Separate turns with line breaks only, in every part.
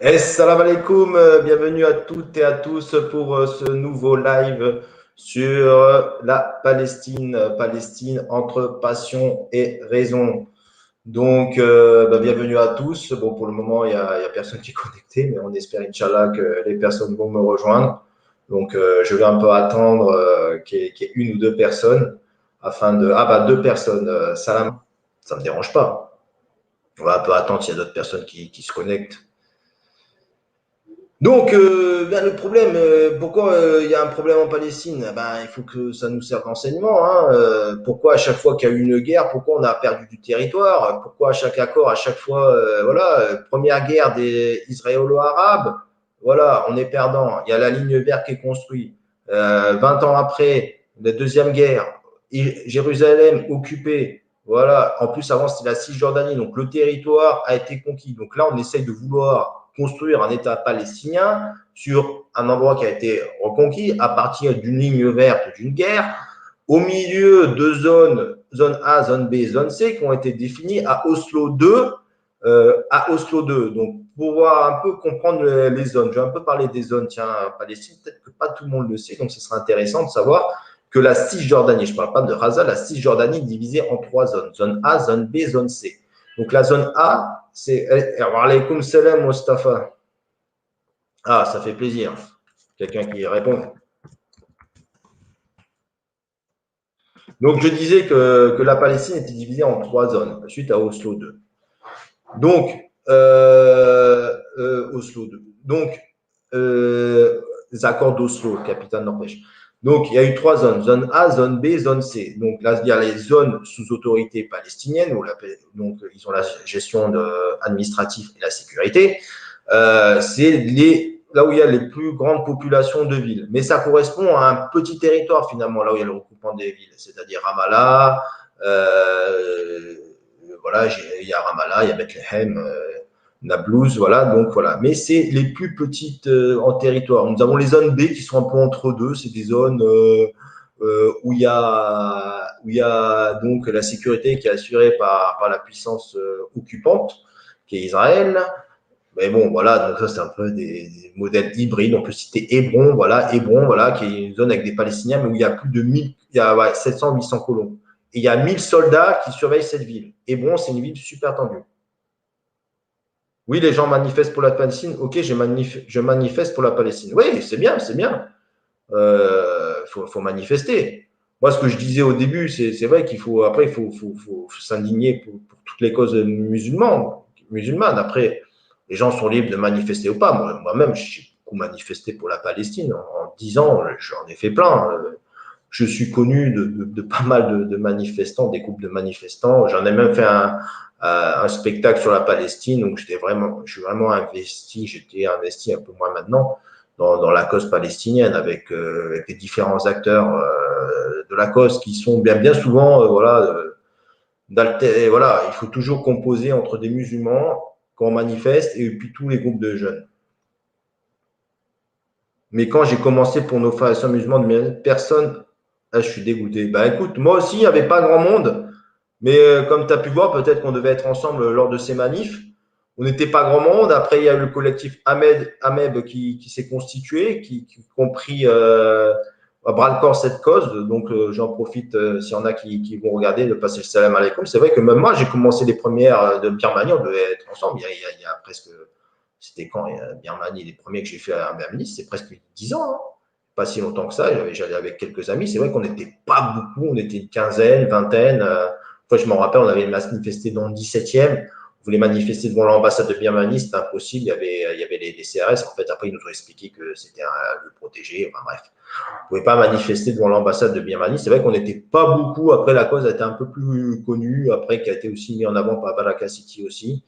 Assalamu alaikum, bienvenue à toutes et à tous pour ce nouveau live sur la Palestine entre passion et raison. Donc, bienvenue à tous. Bon, pour le moment, il y a personne qui est connecté, mais on espère, Inch'Allah, que les personnes vont me rejoindre. Donc, je vais un peu attendre qu'il y ait une ou deux personnes afin de… Ah, bah, deux personnes, salam, ça ne me dérange pas. On va un peu attendre s'il y a d'autres personnes qui se connectent. Donc, le problème, pourquoi il y a un problème en Palestine? Il faut que ça nous serve d'enseignement. Hein. Pourquoi à chaque fois qu'il y a eu une guerre, pourquoi on a perdu du territoire? Pourquoi à chaque accord, à chaque fois, première guerre des israélo-arabes, voilà, on est perdant. Il y a la ligne verte qui est construite. 20 ans après, la deuxième guerre, Jérusalem occupée. Voilà. En plus, avant, c'était la Cisjordanie. Donc, le territoire a été conquis. Donc là, on essaye de vouloir construire un État palestinien sur un endroit qui a été reconquis à partir d'une ligne verte d'une guerre, au milieu de zone A, zone B, zone C, qui ont été définies à Oslo 2. Donc, pour pouvoir un peu comprendre les zones, je vais un peu parler des zones, tiens, Palestine, peut-être que pas tout le monde le sait, donc ce sera intéressant de savoir que la Cisjordanie, je ne parle pas de Gaza, la Cisjordanie est divisée en trois zones, zone A, zone B, zone C. Donc la zone A, c'est… Wa alaykoum salam, Mustafa. Ah, ça fait plaisir. Quelqu'un qui répond. Donc je disais que la Palestine était divisée en trois zones suite à Oslo 2. Donc, Oslo 2. Donc, les accords d'Oslo, capitale Norvège. Donc, il y a eu trois zones, zone A, zone B, zone C. Donc, là, il y a les zones sous autorité palestinienne, où donc ils ont la gestion administrative et la sécurité. C'est là où il y a les plus grandes populations de villes. Mais ça correspond à un petit territoire, finalement, là où il y a le regroupement des villes, c'est-à-dire Ramallah, voilà, il y a Ramallah, il y a Bethléem, Nablus, voilà, donc voilà. Mais c'est les plus petites en territoire. Nous avons les zones B qui sont un peu entre deux, c'est des zones où il y a donc la sécurité qui est assurée par la puissance occupante, qui est Israël. Mais bon, voilà, donc ça c'est un peu des modèles hybrides. On peut citer Hébron, voilà, qui est une zone avec des Palestiniens, mais où il y a plus de 1000, il y a 700-800 colons. Et il y a 1000 soldats qui surveillent cette ville. Hébron, c'est une ville super tendue. Oui, les gens manifestent pour la Palestine. Ok, je manifeste pour la Palestine. Oui, c'est bien, c'est bien. Faut manifester. Moi, ce que je disais au début, c'est vrai qu'il faut, après, faut s'indigner pour toutes les causes musulmanes. Après, les gens sont libres de manifester ou pas. Moi-même, j'ai beaucoup manifesté pour la Palestine. En 10 ans, j'en ai fait plein. Je suis connu de pas mal de manifestants, des groupes de manifestants. J'en ai même fait un spectacle sur la Palestine, donc je suis vraiment investi, j'étais investi un peu moins maintenant dans la cause palestinienne avec les différents acteurs de la cause qui sont bien souvent, voilà, il faut toujours composer entre des musulmans quand on manifeste et puis tous les groupes de jeunes. Mais quand j'ai commencé pour nos frères et sœurs musulmans, personne, je suis dégoûté. Écoute, moi aussi, il n'y avait pas grand monde, mais comme tu as pu voir, peut-être qu'on devait être ensemble lors de ces manifs. On n'était pas grand monde. Après, il y a eu le collectif Ameb qui s'est constitué, qui ont pris à bras le corps cette cause. Donc, j'en profite, s'il y en a qui vont regarder, de passer le salam alaikum. C'est vrai que même moi, j'ai commencé les premières de Birmanie, on devait être ensemble il y a presque, c'était quand Birmanie, les premiers que j'ai fait à Birmanie, c'est presque 10 ans. Hein. Pas si longtemps que ça. J'allais avec quelques amis. C'est vrai qu'on n'était pas beaucoup. On était une quinzaine, vingtaine. Je m'en rappelle, on avait manifesté dans le 17e. On voulait manifester devant l'ambassade de Birmanie. C'était impossible. Il y avait les CRS. En fait, après, ils nous ont expliqué que c'était un lieu protégé. Enfin, bref. On ne pouvait pas manifester devant l'ambassade de Birmanie. C'est vrai qu'on n'était pas beaucoup. Après, la cause a été un peu plus connue. Après, qui a été aussi mis en avant par Baraka City aussi.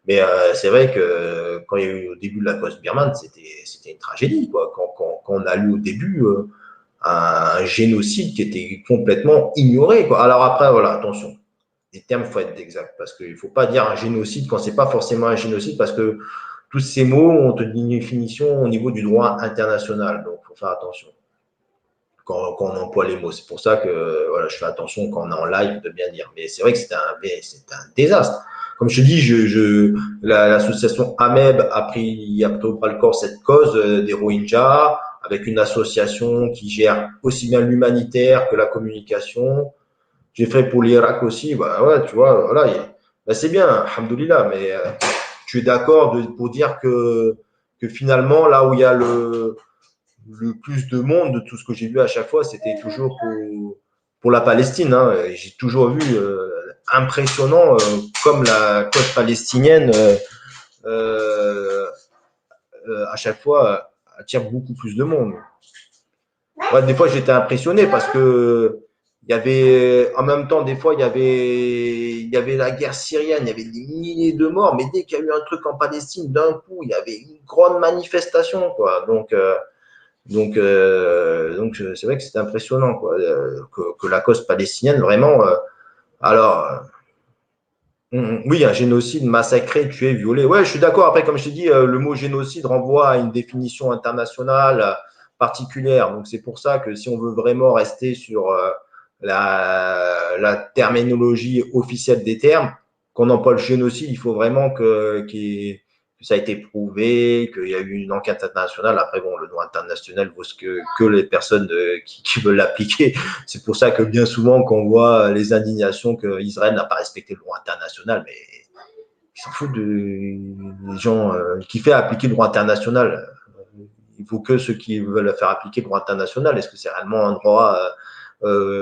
Mais c'est vrai que quand il y a eu au début de la cause birmane, c'était une tragédie. Quoi. Quand on a lu au début un génocide qui était complètement ignoré. Quoi. Alors après, voilà, attention, les termes, il faut être exact. Parce qu'il ne faut pas dire un génocide quand ce n'est pas forcément un génocide, parce que tous ces mots ont une définition au niveau du droit international. Donc, il faut faire attention quand on emploie les mots. C'est pour ça que voilà, je fais attention quand on est en live de bien dire. Mais c'est vrai que c'est un désastre. comme je te dis, l'association AMEB a pris au bras le corps cette cause des Rohingyas avec une association qui gère aussi bien l'humanitaire que la communication. J'ai fait pour l'Irak aussi, bah ouais, tu vois, voilà, bah c'est bien, alhamdoulilah, mais tu es d'accord pour dire que finalement, là où il y a le plus de monde de tout ce que j'ai vu à chaque fois, c'était toujours pour la Palestine. Hein. J'ai toujours vu impressionnant comme la cause palestinienne euh, à chaque fois attire beaucoup plus de monde. Ouais, des fois, j'étais impressionné parce que il y avait, en même temps, des fois, il y avait la guerre syrienne, il y avait des milliers de morts, mais dès qu'il y a eu un truc en Palestine, d'un coup, il y avait une grande manifestation, quoi. Donc c'est vrai que c'était impressionnant, quoi, que la cause palestinienne, vraiment. Oui, un génocide massacré, tué, violé. Ouais, je suis d'accord. Après, comme je t'ai dit, le mot génocide renvoie à une définition internationale particulière. Donc, c'est pour ça que si on veut vraiment rester sur la terminologie officielle des termes, qu'on emploie le génocide, il faut vraiment que ça a été prouvé, qu'il y a eu une enquête internationale. Après, bon, le droit international vaut ce que les personnes qui veulent l'appliquer. C'est pour ça que bien souvent, quand on voit les indignations qu'Israël n'a pas respecté le droit international, mais ils s'en foutent des gens qui fait appliquer le droit international. Il faut que ceux qui veulent faire appliquer le droit international. Est-ce que c'est réellement un droit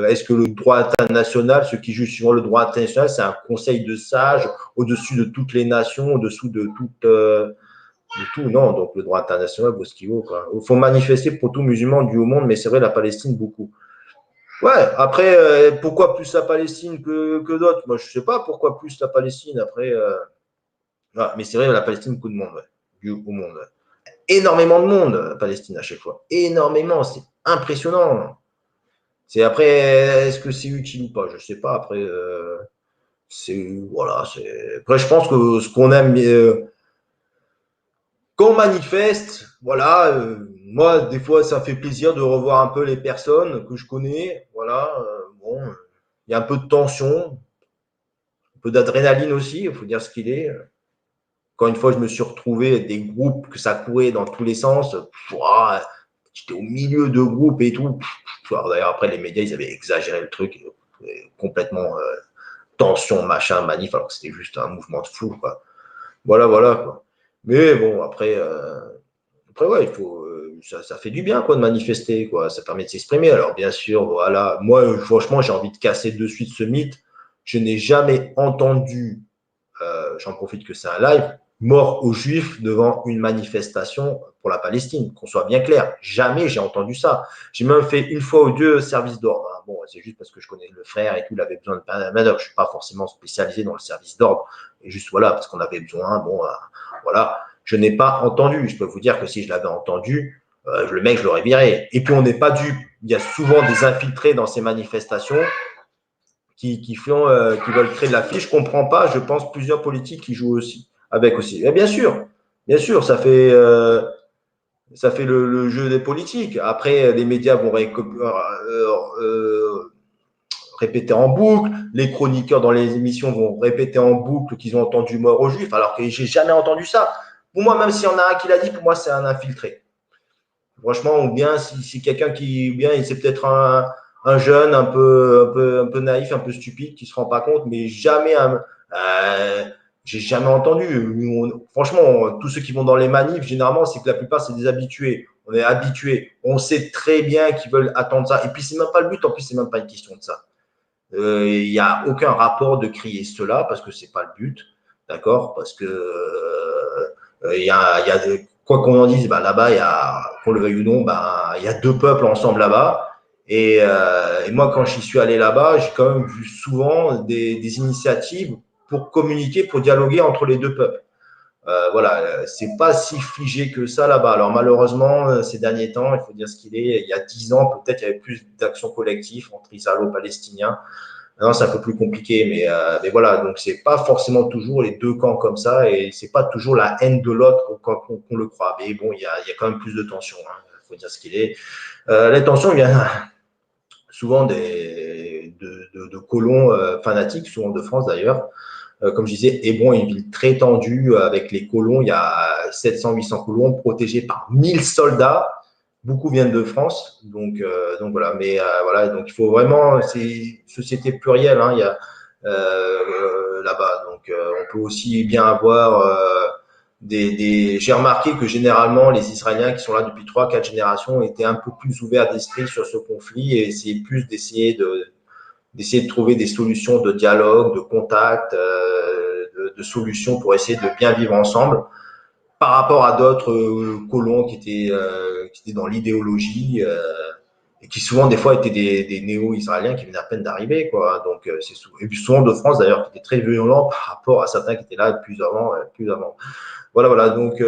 est-ce que le droit international, ceux qui jugent sur le droit international, c'est un conseil de sages au-dessus de toutes les nations, au-dessous de tout? Non, donc le droit international vaut ce qu'il vaut. Il faut manifester pour tout musulman du monde, mais c'est vrai, la Palestine, beaucoup. Ouais, après, pourquoi plus la Palestine que d'autres? Moi, je sais pas pourquoi plus la Palestine. Après, mais c'est vrai, la Palestine, beaucoup de monde, ouais, au monde. Ouais. Énormément de monde, la Palestine, à chaque fois. Énormément, c'est impressionnant. C'est après, est-ce que c'est utile ou pas? Je sais pas. Après, voilà. Après, je pense que ce qu'on aime, quand on manifeste, voilà, moi, des fois, ça fait plaisir de revoir un peu les personnes que je connais. Voilà, bon, il y a un peu de tension, un peu d'adrénaline aussi, il faut dire ce qu'il est. Quand une fois, je me suis retrouvé avec des groupes que ça courait dans tous les sens. J'étais au milieu de groupes et tout. D'ailleurs, après, les médias, ils avaient exagéré le truc. Complètement tension, machin, manif, alors que c'était juste un mouvement de fou. Quoi. Voilà, voilà. Quoi. Mais bon, après ouais, ça fait du bien quoi, de manifester. Quoi. Ça permet de s'exprimer. Alors, bien sûr, voilà. Moi, franchement, j'ai envie de casser de suite ce mythe. Je n'ai jamais entendu j'en profite que c'est un live, mort aux Juifs devant une manifestation pour la Palestine, qu'on soit bien clair. Jamais j'ai entendu ça. J'ai même fait une fois ou deux service d'ordre. Hein. Bon, c'est juste parce que je connais le frère et tout, il avait besoin de main-d'œuvre. Je ne suis pas forcément spécialisé dans le service d'ordre. Et juste voilà, parce qu'on avait besoin. Bon, voilà. Je n'ai pas entendu. Je peux vous dire que si je l'avais entendu, le mec, je l'aurais viré. Et puis, on n'est pas dupe. Il y a souvent des infiltrés dans ces manifestations qui veulent créer de l'affiche. Je comprends pas. Je pense plusieurs politiques qui jouent aussi avec aussi. Et bien sûr, ça fait le jeu des politiques. Après, les médias vont répéter en boucle. Les chroniqueurs dans les émissions vont répéter en boucle qu'ils ont entendu mort aux Juifs, alors que j'ai jamais entendu ça. Pour moi, même s'il y en a un qui l'a dit, pour moi, c'est un infiltré. Franchement, ou bien si quelqu'un qui, ou bien c'est peut-être un jeune un peu naïf, un peu stupide, qui se rend pas compte, mais jamais j'ai jamais entendu. Franchement, tous ceux qui vont dans les manifs, généralement, c'est que la plupart, c'est des habitués. On est habitués. On sait très bien qu'ils veulent attendre ça. Et puis, c'est même pas le but. En plus, c'est même pas une question de ça. Il n'y a aucun rapport de crier cela parce que c'est pas le but. D'accord? Parce que il y a quoi qu'on en dise, bah, là-bas, qu'on le veuille ou non, bah, il y a deux peuples ensemble là-bas. Et moi, quand j'y suis allé là-bas, j'ai quand même vu souvent des initiatives pour communiquer, pour dialoguer entre les deux peuples. Voilà, c'est pas si figé que ça là-bas. Alors malheureusement, ces derniers temps, il faut dire ce qu'il est, il y a 10 ans, peut-être il y avait plus d'actions collectives entre Israélo-Palestiniens. Non, c'est un peu plus compliqué, mais voilà, donc c'est pas forcément toujours les deux camps comme ça, et c'est pas toujours la haine de l'autre qu'on le croit. Mais bon, il y a quand même plus de tension, hein, faut dire ce qu'il est. Les tensions viennent souvent de colons fanatiques, souvent de France d'ailleurs, Comme je disais, Hébron est une ville très tendue avec les colons. Il y a 700-800 colons protégés par 1000 soldats. Beaucoup viennent de France, donc voilà. Mais voilà, donc il faut vraiment, c'est une société plurielle. Hein, il y a là-bas, donc on peut aussi bien avoir J'ai remarqué que généralement les Israéliens qui sont là depuis 3-4 générations étaient un peu plus ouverts d'esprit sur ce conflit et essayaient plus d'essayer de trouver des solutions de dialogue, de contact, de solutions pour essayer de bien vivre ensemble par rapport à d'autres colons qui étaient dans l'idéologie et qui souvent des fois étaient des néo-israéliens qui venaient à peine d'arriver, quoi. Donc c'est souvent, et puis souvent de France d'ailleurs qui étaient très violents par rapport à certains qui étaient là plus avant, plus avant. Voilà, voilà. Donc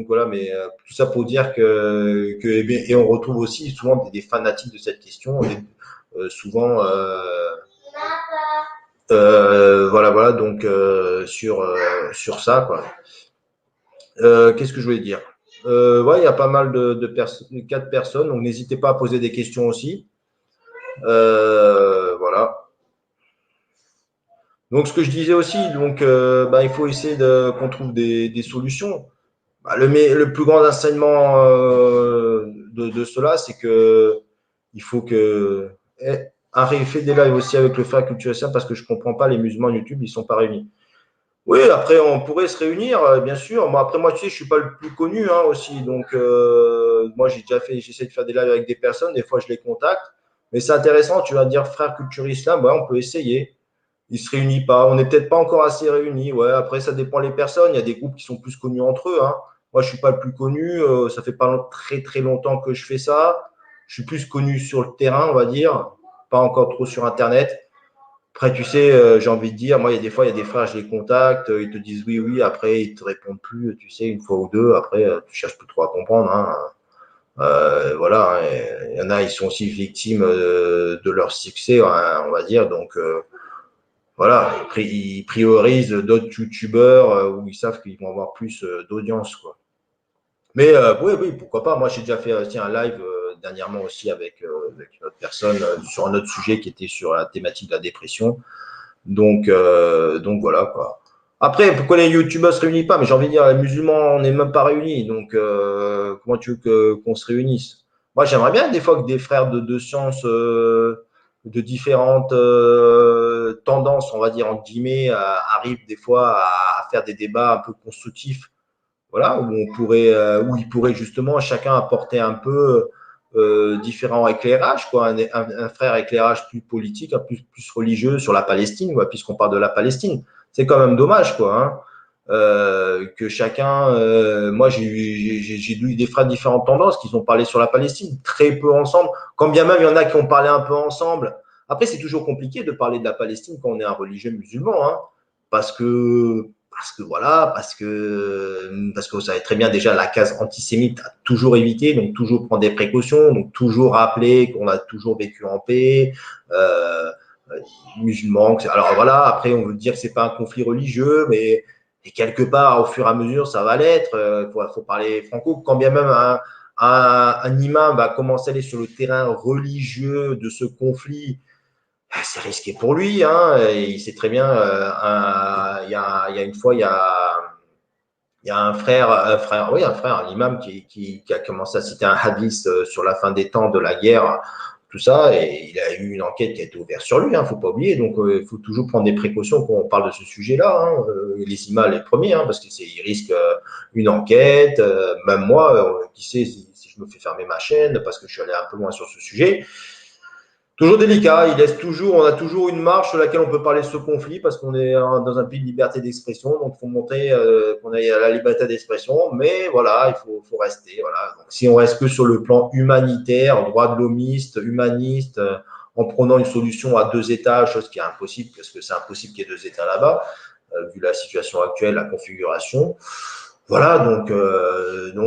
voilà, mais tout ça pour dire et on retrouve aussi souvent des fanatiques de cette question, souvent voilà, voilà. Donc sur ça, quoi. Qu'est-ce que je voulais dire? Ouais, il y a pas mal de cas de personnes, donc n'hésitez pas à poser des questions aussi. Voilà. Donc ce que je disais aussi, donc il faut essayer qu'on trouve des solutions. Le plus grand enseignement de cela, c'est que il faut que Harry fait des lives aussi avec le frère Culture SM parce que je comprends pas les musulmans YouTube, ils sont pas réunis. Oui, après on pourrait se réunir, bien sûr. Moi, après moi, tu sais, je suis pas le plus connu hein, aussi, donc moi j'essaie de faire des lives avec des personnes, des fois je les contacte, mais c'est intéressant. Tu vas dire frère Culture Islam, ouais, on peut essayer. Ils se réunissent pas. On n'est peut-être pas encore assez réunis. Ouais, après, ça dépend les personnes. Il y a des groupes qui sont plus connus entre eux. Hein. Moi, je suis pas le plus connu. Ça fait pas très, très longtemps que je fais ça. Je suis plus connu sur le terrain, on va dire. Pas encore trop sur Internet. Après, tu sais, j'ai envie de dire, moi, il y a des fois, il y a des frères, je les contacte, ils te disent oui, oui. Après, ils te répondent plus, tu sais, une fois ou deux. Après, tu cherches plus trop à comprendre. Hein. Voilà. Hein. Il y en a, ils sont aussi victimes de leur succès, hein, on va dire. Donc, voilà, ils priorisent d'autres youtubeurs où ils savent qu'ils vont avoir plus d'audience, quoi. Mais oui, oui, pourquoi pas. Moi, j'ai déjà fait aussi un live dernièrement aussi avec une autre personne sur un autre sujet qui était sur la thématique de la dépression. Donc voilà, quoi. Après, pourquoi les youtubeurs se réunissent pas? Mais j'ai envie de dire, les musulmans, on n'est même pas réunis. Donc, comment tu veux qu'on se réunisse? Moi, j'aimerais bien des fois que des frères de sciences de différentes tendances, on va dire, entre guillemets, arrivent des fois à faire des débats un peu constructifs. Voilà, où ils pourraient justement chacun apporter un peu différents éclairages, quoi, un frère éclairage plus politique, plus religieux sur la Palestine, quoi, puisqu'on parle de la Palestine. C'est quand même dommage, quoi, hein, que chacun. Moi, j'ai lu des frères de différentes tendances qui ont parlé sur la Palestine, très peu ensemble. Quand bien même il y en a qui ont parlé un peu ensemble. Après, c'est toujours compliqué de parler de la Palestine quand on est un religieux musulman, hein, parce que voilà, parce que vous savez très bien déjà la case antisémite a toujours évité, donc toujours prendre des précautions, donc toujours rappeler qu'on a toujours vécu en paix, musulmans. Alors voilà, après on veut dire que c'est pas un conflit religieux, mais et quelque part au fur et à mesure ça va l'être. Faut parler franco, quand bien même un imam va commencer à aller sur le terrain religieux de ce conflit. C'est risqué pour lui, hein. Et il sait très bien. Il y a une fois, il y a un frère, un imam qui a commencé à citer un hadith sur la fin des temps de la guerre, tout ça, et il a eu une enquête qui a été ouverte sur lui. Hein, faut pas oublier. Donc, il faut toujours prendre des précautions quand on parle de ce sujet-là. Hein. Les imams les premiers, hein, parce que il risque une enquête. Même moi, qui sait si je me fais fermer ma chaîne parce que je suis allé un peu loin sur ce sujet. Toujours délicat, on a toujours une marge sur laquelle on peut parler de ce conflit parce qu'on est dans un pays de liberté d'expression, donc il faut montrer qu'on a la liberté d'expression, mais voilà, faut rester. Voilà. Donc, si on reste que sur le plan humanitaire, droit de l'homiste, humaniste, en prenant une solution à 2 États, chose qui est impossible parce que c'est impossible qu'il y ait 2 États là-bas, vu la situation actuelle, la configuration. Voilà, donc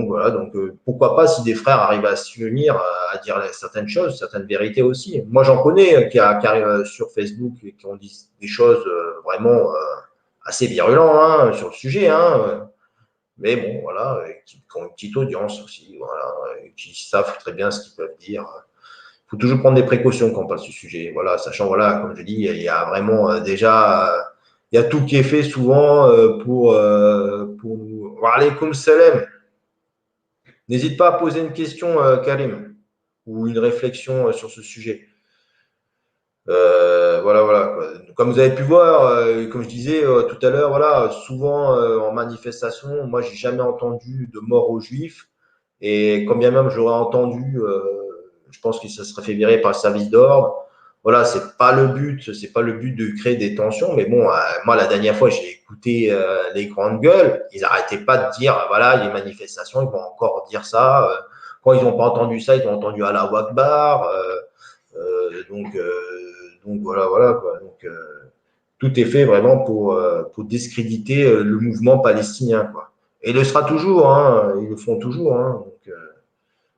voilà, pourquoi pas si des frères arrivent à se unir, à dire certaines choses, certaines vérités aussi. Moi, j'en connais qui arrivent sur Facebook et qui ont dit des choses vraiment assez virulentes hein, sur le sujet, hein, mais bon, voilà, qui ont une petite audience aussi, voilà, qui savent très bien ce qu'ils peuvent dire. Il faut toujours prendre des précautions quand on parle de ce sujet. Voilà, sachant, voilà, comme je dis, il y a vraiment déjà il y a tout qui est fait souvent pour nous. Wa alaykoum salam. N'hésite pas à poser une question, Karim, ou une réflexion sur ce sujet. Voilà, voilà, quoi. Comme vous avez pu voir, comme je disais tout à l'heure, voilà, souvent en manifestation, moi, j'ai jamais entendu de mort aux Juifs. Et quand bien même j'aurais entendu, je pense que ça serait fait virer par le service d'ordre. Voilà, c'est pas le but de créer des tensions. Mais bon, moi, la dernière fois, j'ai écouté les grandes gueules. Ils n'arrêtaient pas de dire, voilà, les manifestations, ils vont encore dire ça. Quand ils n'ont pas entendu ça, ils ont entendu Allah Akbar. Donc voilà, voilà quoi. Donc tout est fait vraiment pour discréditer le mouvement palestinien, quoi. Et il le sera toujours, hein, ils le font toujours, hein,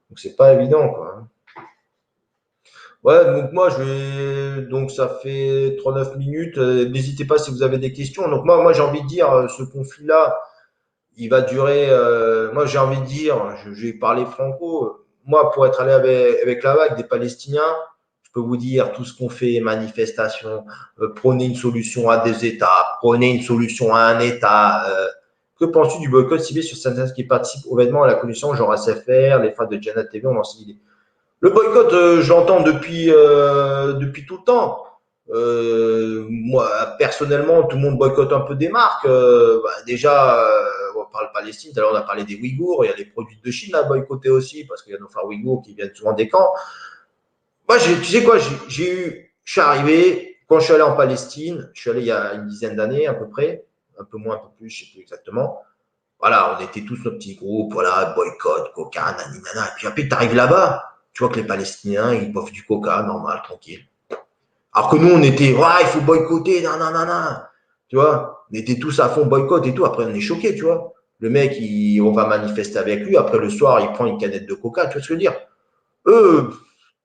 donc c'est pas évident, quoi. Ouais, donc moi je vais, donc ça fait 39 minutes. N'hésitez pas si vous avez des questions. Donc moi j'ai envie de dire, ce conflit-là, il va durer. Moi j'ai envie de dire, je vais parler franco. Moi pour être allé avec la vague des Palestiniens, je peux vous dire tout ce qu'on fait, manifestations, prenez une solution à des États, prenez une solution à un État. Que penses-tu du boycott ciblé sur certains qui participent au vêtement à la commission, genre SFR, les fans de Jannat TV, on en sait l'idée. Le boycott, j'entends depuis tout le temps. Moi, personnellement, tout le monde boycotte un peu des marques. Déjà, on parle Palestine, tout à l'heure on a parlé des Ouïghours, il y a les produits de Chine à boycotter aussi, parce qu'il y a nos frères Ouïghours qui viennent souvent des camps. Moi, tu sais quoi, je suis arrivé, quand je suis allé en Palestine, je suis allé il y a une dizaine d'années à peu près, un peu moins, un peu plus, je ne sais plus exactement. Voilà, on était tous nos petits groupes, voilà, boycott, coca, naninana. Et puis après, tu arrives là-bas, tu vois que les Palestiniens, ils boivent du coca, normal, tranquille. Alors que nous, on était, ouais, il faut boycotter, nanana. Tu vois, on était tous à fond boycott et tout. Après, on est choqués, tu vois. Le mec, on va manifester avec lui. Après, le soir, il prend une canette de coca, tu vois ce que je veux dire. Eux,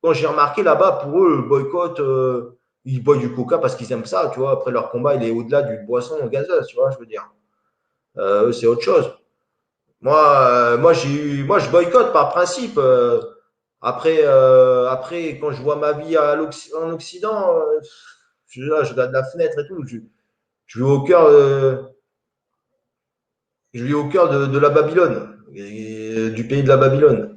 quand j'ai remarqué là-bas, pour eux, le boycott, ils boivent du coca parce qu'ils aiment ça, tu vois. Après, leur combat, il est au-delà d'une boisson gazeuse, tu vois, je veux dire. Eux, c'est autre chose. Moi, je boycotte par principe. Après, quand je vois ma vie en Occident, là, je regarde la fenêtre et tout. Je vis au cœur, je vis au cœur de la Babylone, du pays de la Babylone.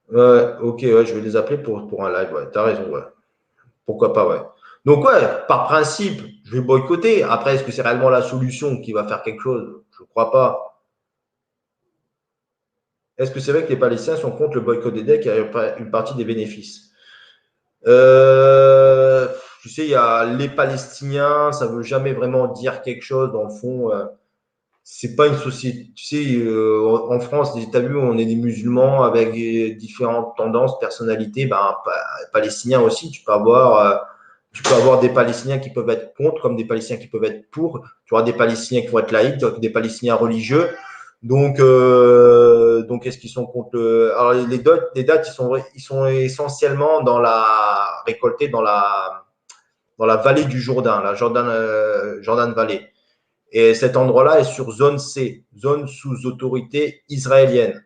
Ouais, ok, ouais, je vais les appeler pour un live. Ouais, t'as raison, ouais. Pourquoi pas, ouais. Donc, ouais, par principe, je vais boycotter. Après, est-ce que c'est réellement la solution qui va faire quelque chose? Je ne crois pas. Est-ce que c'est vrai que les Palestiniens sont contre le boycott des decks et une partie des bénéfices? Euh, Tu sais, il y a les Palestiniens, ça veut jamais vraiment dire quelque chose. Dans le fond, c'est pas une société. Tu sais, en France, tu as vu, on est des musulmans avec différentes tendances, personnalités. Ben, Palestiniens aussi, tu peux avoir des Palestiniens qui peuvent être contre, comme des Palestiniens qui peuvent être pour. Tu auras des Palestiniens qui vont être laïcs, des Palestiniens religieux. Donc, est-ce qu'ils sont contre Alors, les dates, ils sont essentiellement récoltés dans la vallée du Jourdain, la Jordan Valley. Et cet endroit-là est sur zone C, zone sous autorité israélienne.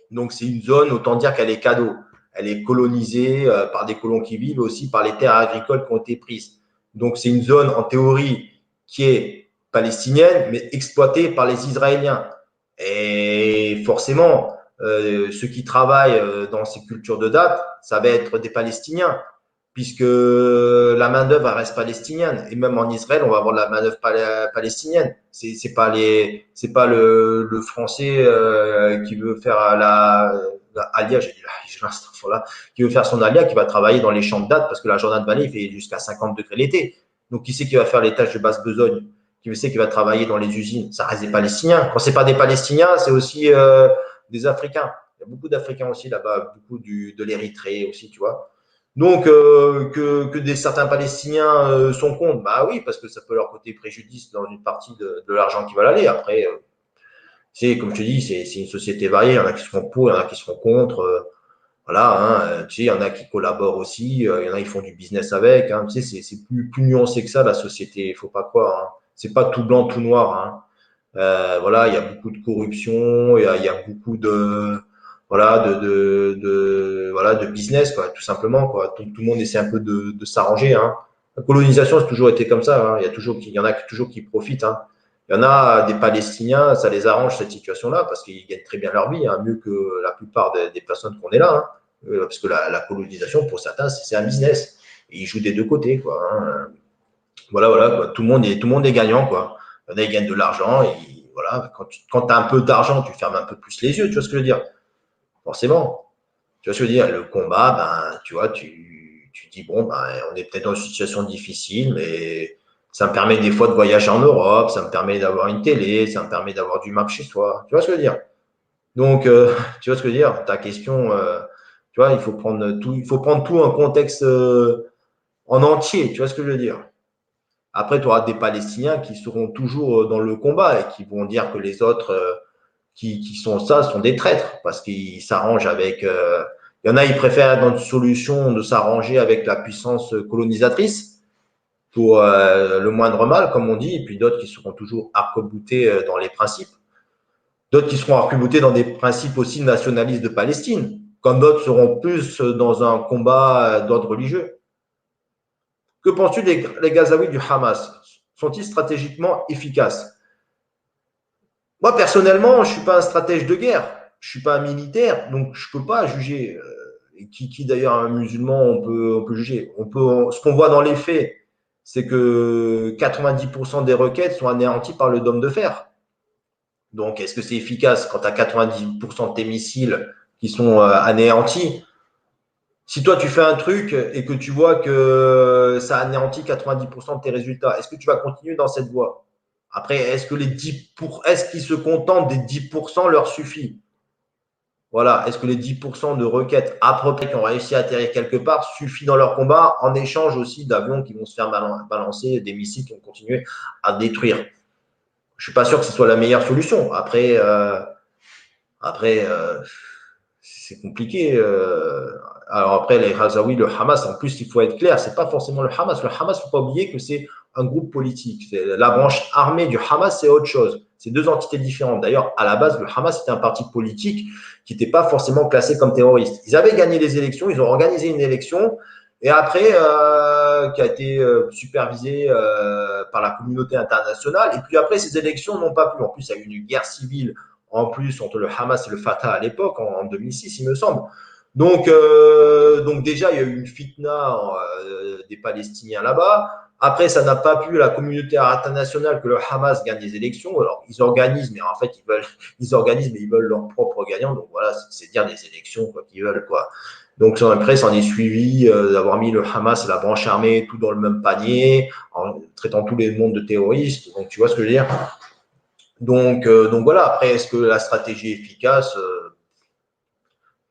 Donc, c'est une zone, autant dire qu'elle est cadeau. Elle est colonisée par des colons qui vivent, aussi par les terres agricoles qui ont été prises. Donc, c'est une zone, en théorie, qui est palestinienne, mais exploitée par les Israéliens. Et forcément, ceux qui travaillent dans ces cultures de date, ça va être des Palestiniens, puisque la main-d'œuvre reste palestinienne. Et même en Israël, on va avoir de la main-d'œuvre palestinienne. C'est pas le français qui veut faire la alia, j'ai l'instant là, qui veut faire son alia, qui va travailler dans les champs de date, parce que la Jordan Valley, il fait jusqu'à 50 degrés l'été. Donc, qui c'est qui va faire les tâches de basse besogne? Qui sait qui va travailler dans les usines? Ça reste des Palestiniens. Quand c'est pas des Palestiniens, c'est aussi des Africains. Il y a beaucoup d'Africains aussi là-bas, beaucoup de l'Érythrée aussi, tu vois. Donc, certains Palestiniens sont contre, bah oui, parce que ça peut leur coûter préjudice dans une partie de l'argent qui va aller. Après, c'est comme je te dis, c'est une société variée. Il y en a qui seront pour, il y en a qui seront contre. Voilà, hein, tu sais, il y en a qui collaborent aussi, il y en a qui font du business avec. Hein, tu sais, c'est plus nuancé que ça, la société. Il faut pas croire. Hein. C'est pas tout blanc, tout noir. Hein. Voilà, il y a beaucoup de corruption, il y a beaucoup voilà, voilà, de business, quoi, tout simplement, quoi. Tout le monde essaie un peu de s'arranger, hein. La colonisation, c'est toujours été comme ça. Hein. Il y en a toujours qui profitent. Hein. Il y en a des Palestiniens, ça les arrange cette situation-là parce qu'ils gagnent très bien leur vie, hein, mieux que la plupart des personnes qu'on est là. Hein. Parce que la colonisation, pour certains, c'est un business. Et ils jouent des deux côtés. Quoi, hein. Voilà, quoi. Tout le monde est gagnant. Quoi. Il y en a, ils gagnent de l'argent. Et voilà, quand tu as un peu d'argent, tu fermes un peu plus les yeux. Tu vois ce que je veux dire? Forcément. Tu vois ce que je veux dire? Le combat, ben, tu vois, tu dis, bon, ben, on est peut-être dans une situation difficile, mais ça me permet des fois de voyager en Europe, ça me permet d'avoir une télé, ça me permet d'avoir du map chez soi. Tu vois ce que je veux dire? Donc, tu vois ce que je veux dire? Ta question, tu vois, il faut prendre tout en contexte en entier. Tu vois ce que je veux dire? Après, tu auras des Palestiniens qui seront toujours dans le combat et qui vont dire que les autres qui sont ça sont des traîtres parce qu'ils s'arrangent avec. Il y en a, ils préfèrent dans une solution de s'arranger avec la puissance colonisatrice pour le moindre mal, comme on dit, et puis d'autres qui seront toujours arc-boutés dans les principes. D'autres qui seront arc-boutés dans des principes aussi nationalistes de Palestine, comme d'autres seront plus dans un combat d'ordre religieux. Que penses-tu des Gazaouis du Hamas? Sont-ils stratégiquement efficaces? Moi, personnellement, je ne suis pas un stratège de guerre, je ne suis pas un militaire, donc je ne peux pas juger. Qui d'ailleurs, un musulman, on peut juger. Ce qu'on voit dans les faits, c'est que 90% des requêtes sont anéanties par le dôme de fer. Donc, est-ce que c'est efficace quand tu as 90% de tes missiles qui sont anéantis? Si toi, tu fais un truc et que tu vois que ça anéantit 90% de tes résultats, est-ce que tu vas continuer dans cette voie? Après, est-ce qu'ils se contentent des 10% leur suffit? Voilà, est-ce que les 10% de requêtes appropriées qui ont réussi à atterrir quelque part suffit dans leur combat en échange aussi d'avions qui vont se faire balancer, des missiles qui vont continuer à détruire? Je suis pas sûr que ce soit la meilleure solution. Après, c'est compliqué. Alors après, les Ghazaouis, le Hamas, en plus, il faut être clair, c'est pas forcément le Hamas. Le Hamas, il ne faut pas oublier que c'est un groupe politique. La branche armée du Hamas, c'est autre chose. C'est deux entités différentes. D'ailleurs, à la base, le Hamas, c'était un parti politique qui n'était pas forcément classé comme terroriste. Ils avaient gagné les élections, ils ont organisé une élection, et après, qui a été supervisée par la communauté internationale. Et puis après, ces élections n'ont pas pu. En plus, il y a eu une guerre civile en plus entre le Hamas et le Fatah à l'époque, en 2006, il me semble. Donc déjà, il y a eu une fitna des Palestiniens là-bas. Après, ça n'a pas pu, la communauté internationale, que le Hamas gagne des élections. Alors, ils organisent, mais en fait, ils organisent, mais ils veulent leur propre gagnant. Donc voilà, c'est dire des élections, quoi, qu'ils veulent, quoi. Donc après, ça en est suivi d'avoir mis le Hamas et la branche armée tout dans le même panier, en traitant tous les mondes de terroristes. Donc, tu vois ce que je veux dire? Donc voilà, après, est-ce que la stratégie est efficace?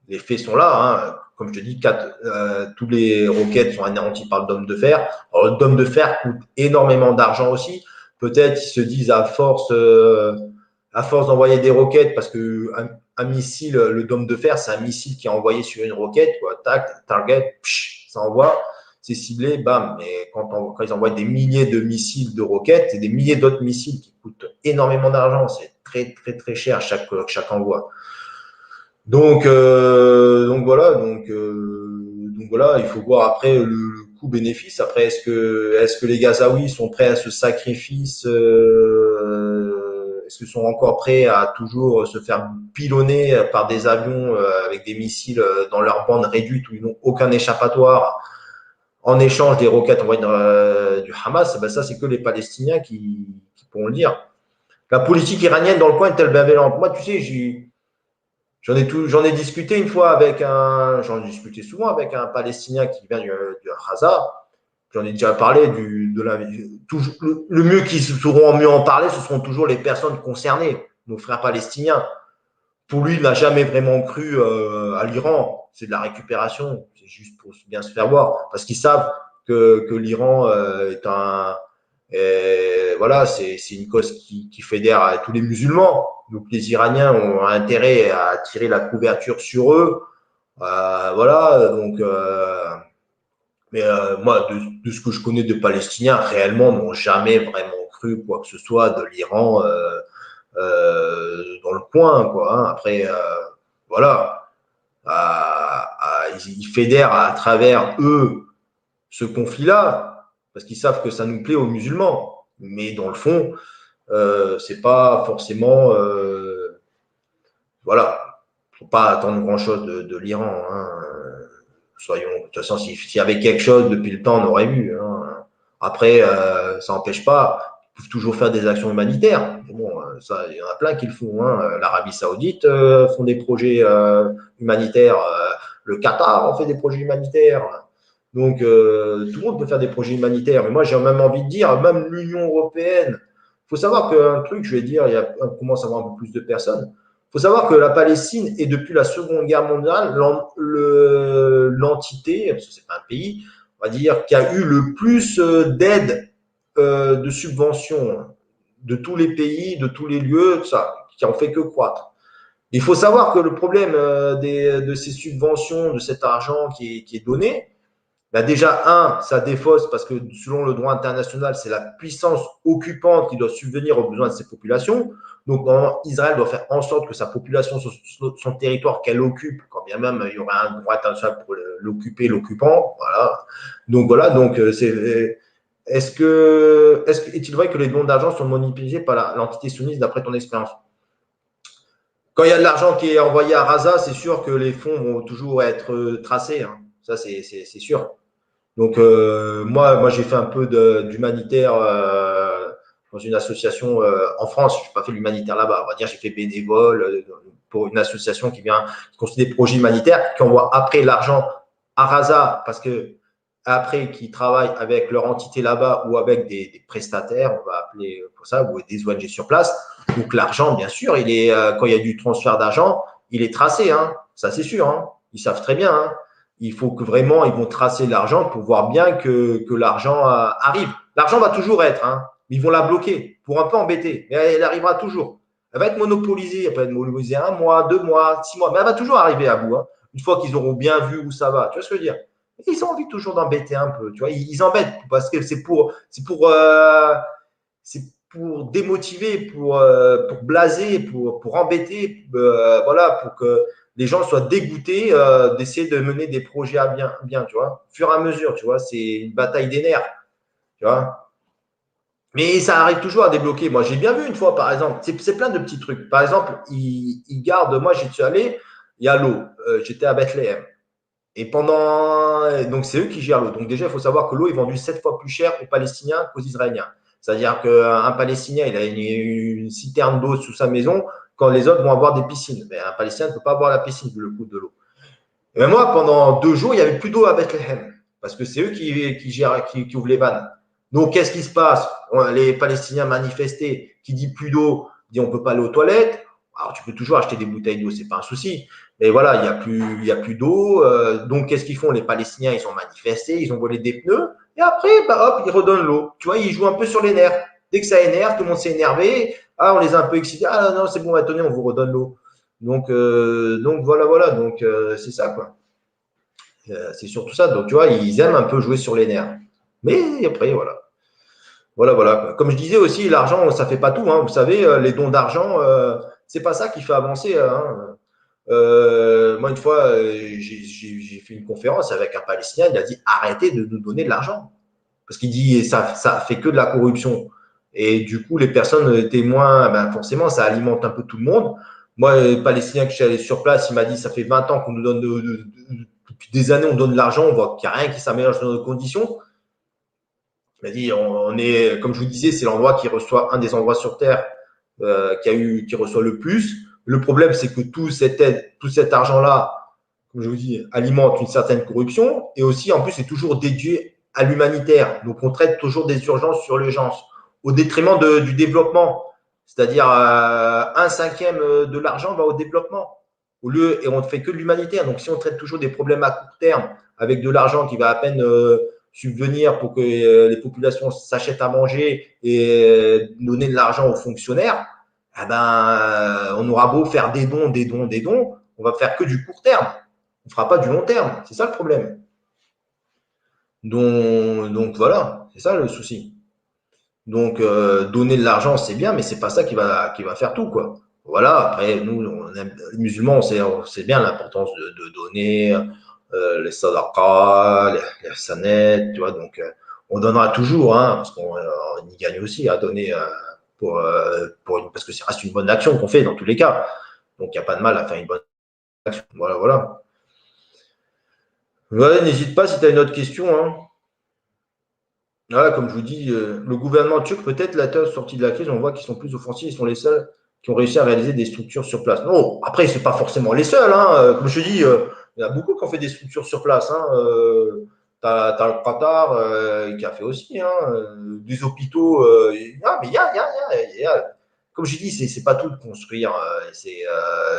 Les faits sont là. Hein. Comme je te dis, tous les roquettes sont anéanties par le dôme de fer. Alors, le dôme de fer coûte énormément d'argent aussi. Peut-être ils se disent à force d'envoyer des roquettes, parce que un missile, le dôme de fer, c'est un missile qui est envoyé sur une roquette, quoi. Tac, target, psh, ça envoie, c'est ciblé, bam. Mais quand ils envoient des milliers de missiles de roquettes et des milliers d'autres missiles qui coûtent énormément d'argent, c'est très, très, très cher chaque envoi. Donc voilà, il faut voir après le coût-bénéfice. Après, est-ce que les Gazaouis sont prêts à ce sacrifice? Est-ce qu'ils sont encore prêts à toujours se faire pilonner par des avions avec des missiles dans leur bande réduite où ils n'ont aucun échappatoire en échange des roquettes envoyées du Hamas? Ben ça, c'est que les Palestiniens qui pourront le dire. La politique iranienne dans le coin est-elle bienveillante? Moi, tu sais, j'en ai discuté une fois j'en ai discuté souvent avec un Palestinien qui vient du Gaza. J'en ai déjà parlé le mieux qui sauront mieux en parler, ce seront toujours les personnes concernées, nos frères palestiniens. Pour lui, il n'a jamais vraiment cru à l'Iran. C'est de la récupération. C'est juste pour bien se faire voir. Parce qu'ils savent que l'Iran est voilà, c'est une cause qui fédère à tous les musulmans. Donc les Iraniens ont intérêt à tirer la couverture sur eux. Voilà, mais moi, de ce que je connais de Palestiniens, réellement, n'ont jamais vraiment cru quoi que ce soit de l'Iran dans le coin, quoi. Hein. Après, voilà, ils fédèrent à travers eux ce conflit-là. parce qu'ils savent que ça nous plaît aux musulmans. Mais dans le fond, c'est pas forcément, voilà, faut pas attendre grand-chose de l'Iran. Hein. Soyons, de toute façon, s'il y avait quelque chose depuis le temps, on aurait vu. Hein. Après, ça n'empêche pas, ils peuvent toujours faire des actions humanitaires. Mais bon, ça, il y en a plein qui le font. Hein. L'Arabie Saoudite font des projets humanitaires. Le Qatar en fait des projets humanitaires. Donc, tout le monde peut faire des projets humanitaires. Mais moi, j'ai même envie de dire, même l'Union européenne. Il faut savoir qu'un truc, je vais dire, on commence à avoir un peu plus de personnes. Il faut savoir que la Palestine est depuis la Seconde Guerre mondiale l'entité, parce que c'est pas un pays, on va dire, qui a eu le plus d'aide de subventions de tous les pays, de tous les lieux, ça, qui en fait que croître. Il faut savoir que le problème de ces subventions, de cet argent qui est donné, bah déjà, ça défausse parce que selon le droit international, c'est la puissance occupante qui doit subvenir aux besoins de ces populations. Donc, Israël doit faire en sorte que sa population, son territoire qu'elle occupe, quand bien même il y aura un droit international pour l'occuper, l'occupant, voilà. Donc, voilà, donc est-il vrai que les dons d'argent sont monopolisés par l'entité sioniste d'après ton expérience? Quand il y a de l'argent qui est envoyé à Raza, c'est sûr que les fonds vont toujours être tracés. Hein. Ça, c'est sûr. Donc, moi j'ai fait un peu d'humanitaire dans une association en France. Je n'ai pas fait l'humanitaire là-bas. On va dire j'ai fait bénévole pour une association qui construit des projets humanitaires, qui envoie après l'argent à Raza parce que après qui travaillent avec leur entité là-bas ou avec des prestataires, on va appeler pour ça, ou des ONG sur place. Donc l'argent, bien sûr, il est quand il y a du transfert d'argent, il est tracé, hein. Ça c'est sûr. Hein. Ils savent très bien. Hein. Il faut que vraiment, ils vont tracer l'argent pour voir bien que l'argent arrive. L'argent va toujours être, hein. Ils vont la bloquer pour un peu embêter, mais elle arrivera toujours. Elle va être monopolisée, elle peut être monopolisée 1 mois, 2 mois, 6 mois, mais elle va toujours arriver à bout. Hein. Une fois qu'ils auront bien vu où ça va, tu vois ce que je veux dire? Ils ont envie toujours d'embêter un peu, tu vois. Ils embêtent parce que c'est pour démotiver, pour blaser, pour embêter, voilà, pour que les gens soient dégoûtés d'essayer de mener des projets à bien, tu vois. Au fur et à mesure, tu vois, c'est une bataille des nerfs, tu vois. Mais ça arrive toujours à débloquer. Moi, j'ai bien vu une fois, par exemple, c'est plein de petits trucs. Par exemple, ils gardent, moi, j'y suis allé, il y a l'eau. J'étais à Bethléem. Et donc, c'est eux qui gèrent l'eau. Donc, déjà, il faut savoir que l'eau est vendue 7 fois plus cher aux Palestiniens qu'aux Israéliens. C'est-à-dire qu'un Palestinien, il a une citerne d'eau sous sa maison quand les autres vont avoir des piscines. Mais un Palestinien ne peut pas avoir la piscine vu le coût de l'eau. Et ben moi, pendant 2 jours, il n'y avait plus d'eau à Bethléem. Parce que c'est eux qui gèrent, qui ouvrent les vannes. Donc, qu'est-ce qui se passe? Les Palestiniens manifestaient, qui dit plus d'eau, dit on ne peut pas aller aux toilettes. Alors, tu peux toujours acheter des bouteilles d'eau, c'est pas un souci. Mais voilà, il y a plus d'eau. Donc, qu'est-ce qu'ils font? Les Palestiniens, ils ont manifesté, ils ont volé des pneus. Et après, bah, hop, ils redonnent l'eau. Tu vois, ils jouent un peu sur les nerfs. Dès que ça énerve, tout le monde s'est énervé. Ah, on les a un peu excités. Ah non, c'est bon, attendez, on vous redonne l'eau. Donc voilà. Donc, c'est ça, quoi. C'est surtout ça. Donc, tu vois, ils aiment un peu jouer sur les nerfs. Mais après, voilà. Voilà. Comme je disais aussi, l'argent, ça fait pas tout. Hein. Vous savez, les dons d'argent, c'est pas ça qui fait avancer. Hein. Moi, une fois, j'ai fait une conférence avec un Palestinien. Il a dit arrêtez de nous donner de l'argent parce qu'il dit ça fait que de la corruption. Et du coup, les personnes témoins, ben forcément, ça alimente un peu tout le monde. Moi, le Palestinien que je suis allé sur place, il m'a dit ça fait 20 ans qu'on nous donne depuis des années, on donne de l'argent, on voit qu'il n'y a rien qui s'améliore dans nos conditions. Il m'a dit, on est, comme je vous disais, c'est l'endroit qui reçoit, un des endroits sur Terre qui reçoit le plus. Le problème, c'est que tout cet argent-là, comme je vous dis, alimente une certaine corruption et aussi, en plus, c'est toujours dédié à l'humanitaire. Donc, on traite toujours des urgences sur l'urgence au détriment du développement. C'est-à-dire, 1/5 de l'argent va au développement et on ne fait que de l'humanitaire. Donc, si on traite toujours des problèmes à court terme avec de l'argent qui va à peine subvenir pour que les populations s'achètent à manger et donner de l'argent aux fonctionnaires, eh ben, on aura beau faire des dons, on va faire que du court terme. On ne fera pas du long terme. C'est ça le problème. Donc voilà, c'est ça le souci. Donc donner de l'argent, c'est bien, mais c'est pas ça qui va faire tout, quoi. Voilà, après, nous, les musulmans, on sait bien l'importance de donner les sadaqas, les sanet, tu vois, donc On donnera toujours, hein, parce qu'on y gagne aussi à donner parce que ça reste une bonne action qu'on fait dans tous les cas. Donc, il n'y a pas de mal à faire une bonne action. Voilà, voilà. Ouais, n'hésite pas si tu as une autre question. Hein. Voilà, comme je vous dis, le gouvernement turc, peut-être, la sortie de la crise, on voit qu'ils sont plus offensifs, ils sont les seuls qui ont réussi à réaliser des structures sur place. Non, après, ce n'est pas forcément les seuls. Hein. Comme je te dis, il y en a beaucoup qui ont fait des structures sur place. Hein. Tu as, le Qatar qui a fait aussi hein, des hôpitaux. Mais comme je dis, c'est pas tout de construire.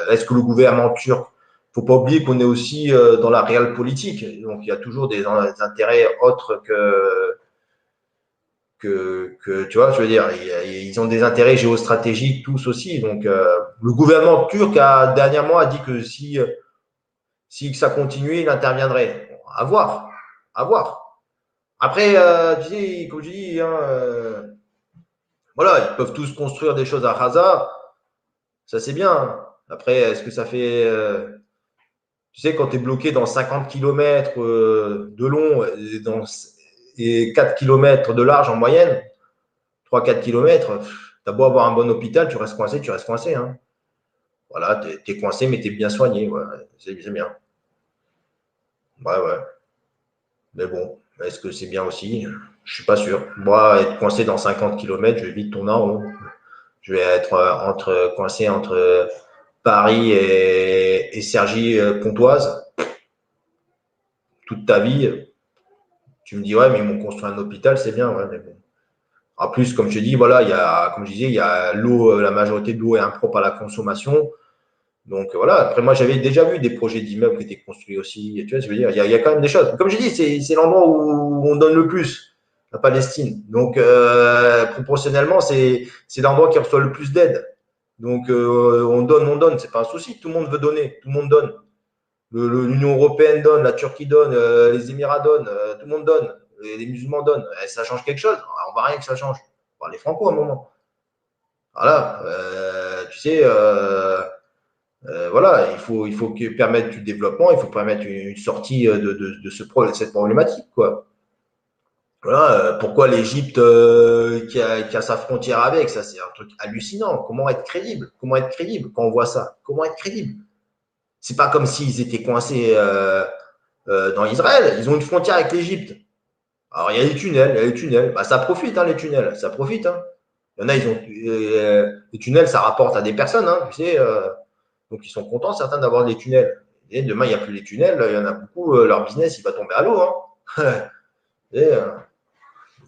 Est-ce que le gouvernement turc, il ne faut pas oublier qu'on est aussi dans la réelle politique. Donc, il y a toujours des intérêts autres que tu vois, je veux dire, ils ont des intérêts géostratégiques tous aussi. Donc, le gouvernement turc dernièrement a dit que si ça continuait, il interviendrait. Bon, à voir, à voir. Après, tu sais, comme je dis, hein, voilà, ils peuvent tous construire des choses à Gaza, ça c'est bien. Hein. Après, est-ce que ça fait, tu sais, quand tu es bloqué dans 50 km de long et 4 km de large en moyenne, 3-4 km, tu as beau avoir un bon hôpital, tu restes coincé. Hein. Voilà, tu es coincé, mais tu es bien soigné. Ouais, c'est bien. Ouais, ouais. Mais bon, est-ce que c'est bien aussi? Je suis pas sûr. Moi, être coincé dans 50 km, je vais vite tourner en rond. Je vais être coincé entre Paris et Cergy-Pontoise toute ta vie. Tu me dis, ouais, mais ils m'ont construit un hôpital, c'est bien. Ouais, mais bon. En plus, comme je te dis, voilà, comme je disais, il y a l'eau, la majorité de l'eau est impropre à la consommation. Donc voilà, après moi j'avais déjà vu des projets d'immeubles qui étaient construits aussi. Tu vois, je veux dire, il y a quand même des choses. Comme je dis, c'est l'endroit où on donne le plus, la Palestine. Donc proportionnellement, c'est l'endroit qui reçoit le plus d'aide. Donc on donne, c'est pas un souci. Tout le monde veut donner, tout le monde donne. L'Union européenne donne, la Turquie donne, les Émirats donnent, tout le monde donne, les musulmans donnent. Ça change quelque chose? On voit rien que ça change. Bon, les Franco à un moment. Voilà, tu sais. Voilà, il faut permettre du développement, il faut permettre une sortie de cette problématique, quoi. Voilà, pourquoi l'Égypte qui a sa frontière avec, ça c'est un truc hallucinant. Comment être crédible? Comment être crédible quand on voit ça? Comment être crédible? C'est pas comme s'ils étaient coincés dans Israël. Ils ont une frontière avec l'Égypte. Alors il y a les tunnels. Bah, ça profite, hein, les tunnels, ça profite. Hein. Il y en a, ils ont les tunnels, ça rapporte à des personnes, hein, tu sais. Donc, ils sont contents, certains, d'avoir des tunnels. Et demain, il n'y a plus les tunnels, il y en a beaucoup, leur business, il va tomber à l'eau. Hein. Et,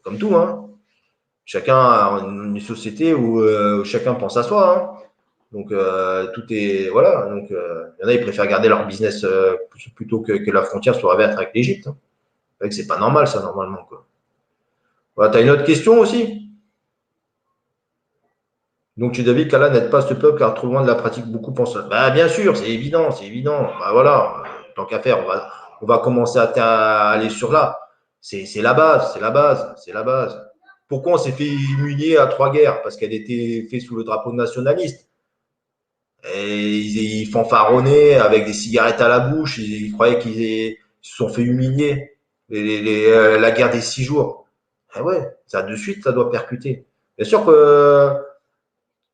comme tout, hein. Chacun a une société où chacun pense à soi. Hein. Donc, tout est. Voilà. Donc, il y en a, ils préfèrent garder leur business plutôt que la frontière soit ouverte avec l'Égypte. Hein. C'est vrai que c'est pas normal, ça, normalement. Voilà, tu as une autre question aussi? Donc, tu dis qu'Allah n'aide pas ce peuple car trop loin de la pratique, beaucoup pensent. Bah, bien sûr, c'est évident, c'est évident. Bah, voilà, tant qu'à faire, on va commencer à aller sur là. C'est la base, c'est la base, c'est la base. Pourquoi on s'est fait humilier à 3 guerres? Parce qu'elle était faite sous le drapeau nationaliste. Et ils fanfaronnaient avec des cigarettes à la bouche, ils croyaient se sont fait humilier. La guerre des 6 jours. Ah ouais, ça de suite, ça doit percuter. Bien sûr que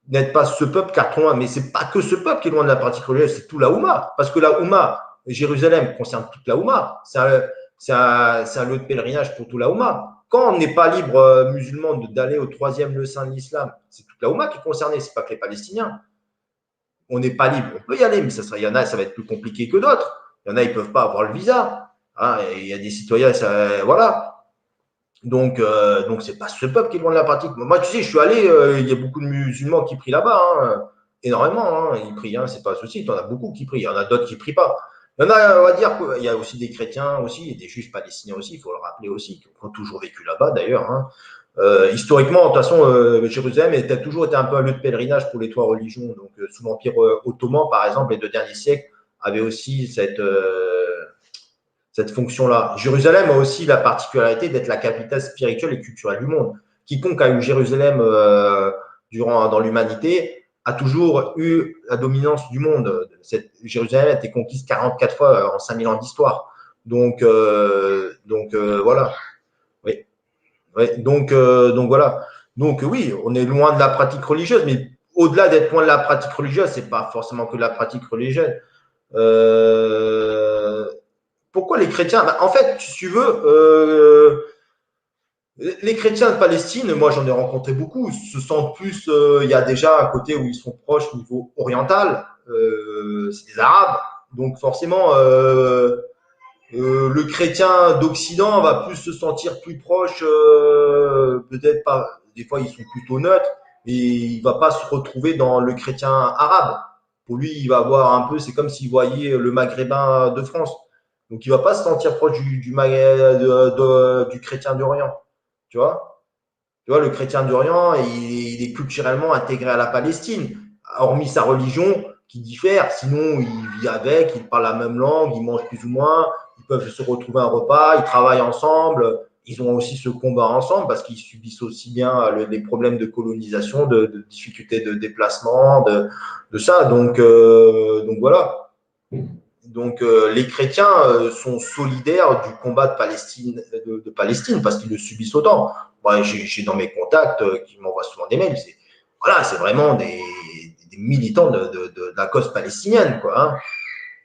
n'aide pas ce peuple car trop loin. Mais c'est pas que ce peuple qui est loin de la pratique religieuse, c'est tout la Oumma. Parce que la Oumma, Jérusalem concerne toute la Oumma. C'est un lieu de pèlerinage pour toute la Oumma. Quand on n'est pas libre musulman d'aller au troisième lieu saint de l'islam, c'est toute la Oumma qui est concernée, c'est pas que les Palestiniens. On n'est pas libre, on peut y aller, mais il y en a, ça va être plus compliqué que d'autres. Il y en a, ils ne peuvent pas avoir le visa. Hein, il y a des citoyens, voilà. Donc c'est pas ce peuple qui est loin de la pratique. Moi, tu sais, je suis allé, il y a beaucoup de musulmans qui prient là-bas, hein, énormément. Hein, ils prient, hein, c'est pas un souci. Il y en a beaucoup qui prient. Il y en a d'autres qui prient pas. Il y en a, on va dire qu'il y a aussi des chrétiens aussi, et des juifs palestiniens aussi, il faut le rappeler aussi, qui ont toujours vécu là-bas d'ailleurs. Hein. Historiquement, de toute façon, Jérusalem a toujours été un peu un lieu de pèlerinage pour les 3 religions. Donc, sous l'Empire ottoman, par exemple, les 2 derniers siècles avaient aussi cette fonction-là. Jérusalem a aussi la particularité d'être la capitale spirituelle et culturelle du monde. Quiconque a eu Jérusalem dans l'humanité a toujours eu la dominance du monde. Jérusalem a été conquise 44 fois en 5000 ans d'histoire. Donc voilà. Oui. Ouais, donc voilà. Donc oui, on est loin de la pratique religieuse, mais au-delà d'être loin de la pratique religieuse, c'est pas forcément que de la pratique religieuse. Euh, Pourquoi les chrétiens? Bah, en fait, si tu veux, les chrétiens de Palestine, moi j'en ai rencontré beaucoup, se sentent plus, il y a déjà un côté où ils sont proches au niveau oriental, c'est des Arabes, donc forcément, le chrétien d'Occident va plus se sentir plus proche, peut-être pas, des fois ils sont plutôt neutres, mais il va pas se retrouver dans le chrétien arabe. Pour lui, il va voir un peu, c'est comme s'il voyait le maghrébin de France. Donc il va pas se sentir proche du chrétien d'Orient, tu vois. Tu vois, le chrétien d'Orient, il est culturellement intégré à la Palestine, hormis sa religion qui diffère. Sinon, il vit avec, il parle la même langue, ils mangent plus ou moins, ils peuvent se retrouver un repas, ils travaillent ensemble. Ils ont aussi ce combat ensemble parce qu'ils subissent aussi bien les problèmes de colonisation, de difficultés de déplacement, de ça. Donc voilà. Donc les chrétiens sont solidaires du combat de Palestine parce qu'ils le subissent autant. Moi, j'ai dans mes contacts qui m'envoient souvent des mails. C'est vraiment des militants de la cause palestinienne, quoi. Hein.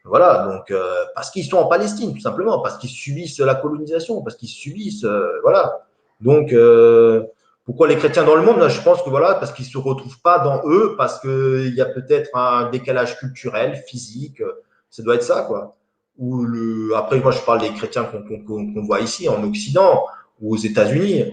Voilà, donc parce qu'ils sont en Palestine, tout simplement, parce qu'ils subissent la colonisation, parce qu'ils subissent, voilà. Donc pourquoi les chrétiens dans le monde? Je pense que voilà, parce qu'ils se retrouvent pas dans eux, parce qu'il y a peut-être un décalage culturel, physique, ça doit être ça, quoi. Après, moi, je parle des chrétiens qu'on voit ici, en Occident, ou aux États-Unis.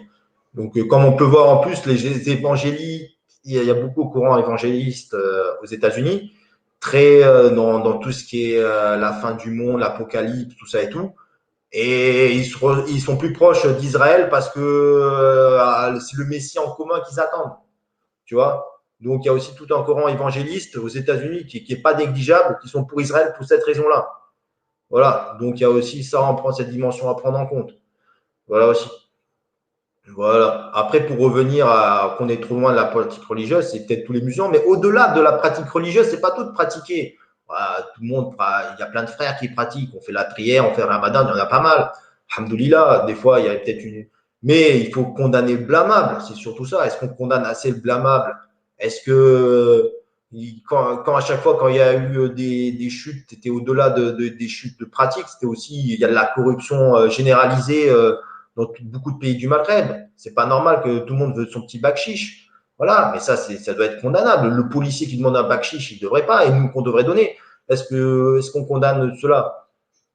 Donc, comme on peut voir en plus, les évangéliques, il y a beaucoup de courants évangélistes aux États-Unis, très dans tout ce qui est la fin du monde, l'apocalypse, tout ça et tout. Et ils sont plus proches d'Israël parce que c'est le Messie en commun qu'ils attendent, tu vois. Donc, il y a aussi tout un courant évangéliste aux États-Unis qui est pas négligeable, qui sont pour Israël pour cette raison-là. Voilà. Donc, il y a aussi ça, on prend cette dimension à prendre en compte. Voilà aussi. Voilà. Après, pour revenir à qu'on est trop loin de la pratique religieuse, c'est peut-être tous les musulmans, mais au-delà de la pratique religieuse, c'est pas tout de pratiquer. Voilà, tout le monde, il y a plein de frères qui pratiquent. On fait la prière, on fait le ramadan, il y en a pas mal. Alhamdoulilah, des fois, il y a peut-être une. Mais il faut condamner le blâmable, c'est surtout ça. Est-ce qu'on condamne assez le blâmable? Est-ce que quand à chaque fois, quand il y a eu des chutes, c'était au-delà des chutes de pratique, c'était aussi, il y a de la corruption généralisée. Dans beaucoup de pays du Maghreb. C'est pas normal que tout le monde veut son petit bac chiche. Voilà, mais ça doit être condamnable. Le policier qui demande un bac chiche, il ne devrait pas, et nous qu'on devrait donner. Est-ce qu'on condamne cela?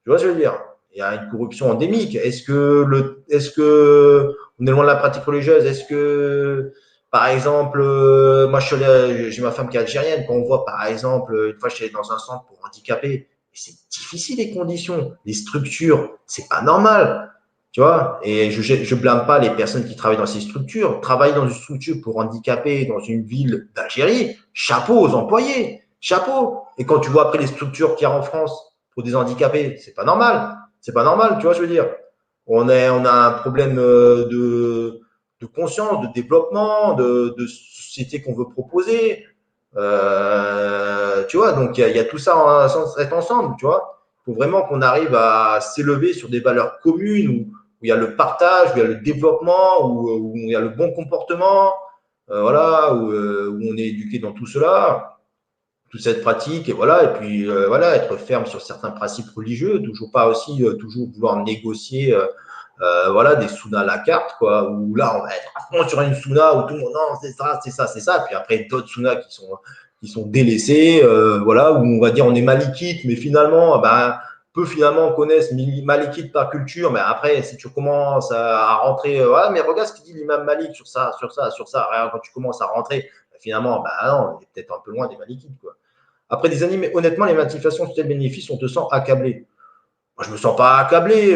Tu vois ce que je veux dire? Il y a une corruption endémique. Est-ce que on est loin de la pratique religieuse? Est-ce que, par exemple, moi j'ai ma femme qui est algérienne. Quand on voit, par exemple, une fois je suis allé dans un centre pour handicapés, c'est difficile les conditions, les structures, c'est pas normal. Tu vois, et je blâme pas les personnes qui travaillent dans ces structures. Travailler dans une structure pour handicapés dans une ville d'Algérie, chapeau aux employés, chapeau. Et quand tu vois après les structures qu'il y a en France pour des handicapés, c'est pas normal. C'est pas normal, tu vois, je veux dire. On a un problème de conscience, de développement, de société qu'on veut proposer. Tu vois, donc il y a tout ça à être ensemble, tu vois. Il faut vraiment qu'on arrive à s'élever sur des valeurs communes où il y a le partage, où il y a le développement, où il y a le bon comportement, voilà, où on est éduqué dans tout cela, toute cette pratique, et voilà, et puis voilà, être ferme sur certains principes religieux, toujours pas aussi toujours vouloir négocier voilà, des sunnas à la carte, quoi, où là, on va être à fond sur une sunna où tout le monde, non, c'est ça, c'est ça, c'est ça. Puis après, d'autres sunnas qui sont délaissés, voilà, où on va dire on est malikite, mais finalement, ben, peu finalement connaissent malikite par culture, mais après, si tu commences à rentrer, ouais, mais regarde ce qu'il dit l'imam Malik sur ça, sur ça, sur ça, regarde, quand tu commences à rentrer, ben, finalement, ben non, on est peut-être un peu loin des malikites, quoi. Après des années, mais honnêtement, les manifestations sur tel bénéfice, on te sent accablé. Moi, je me sens pas accablé.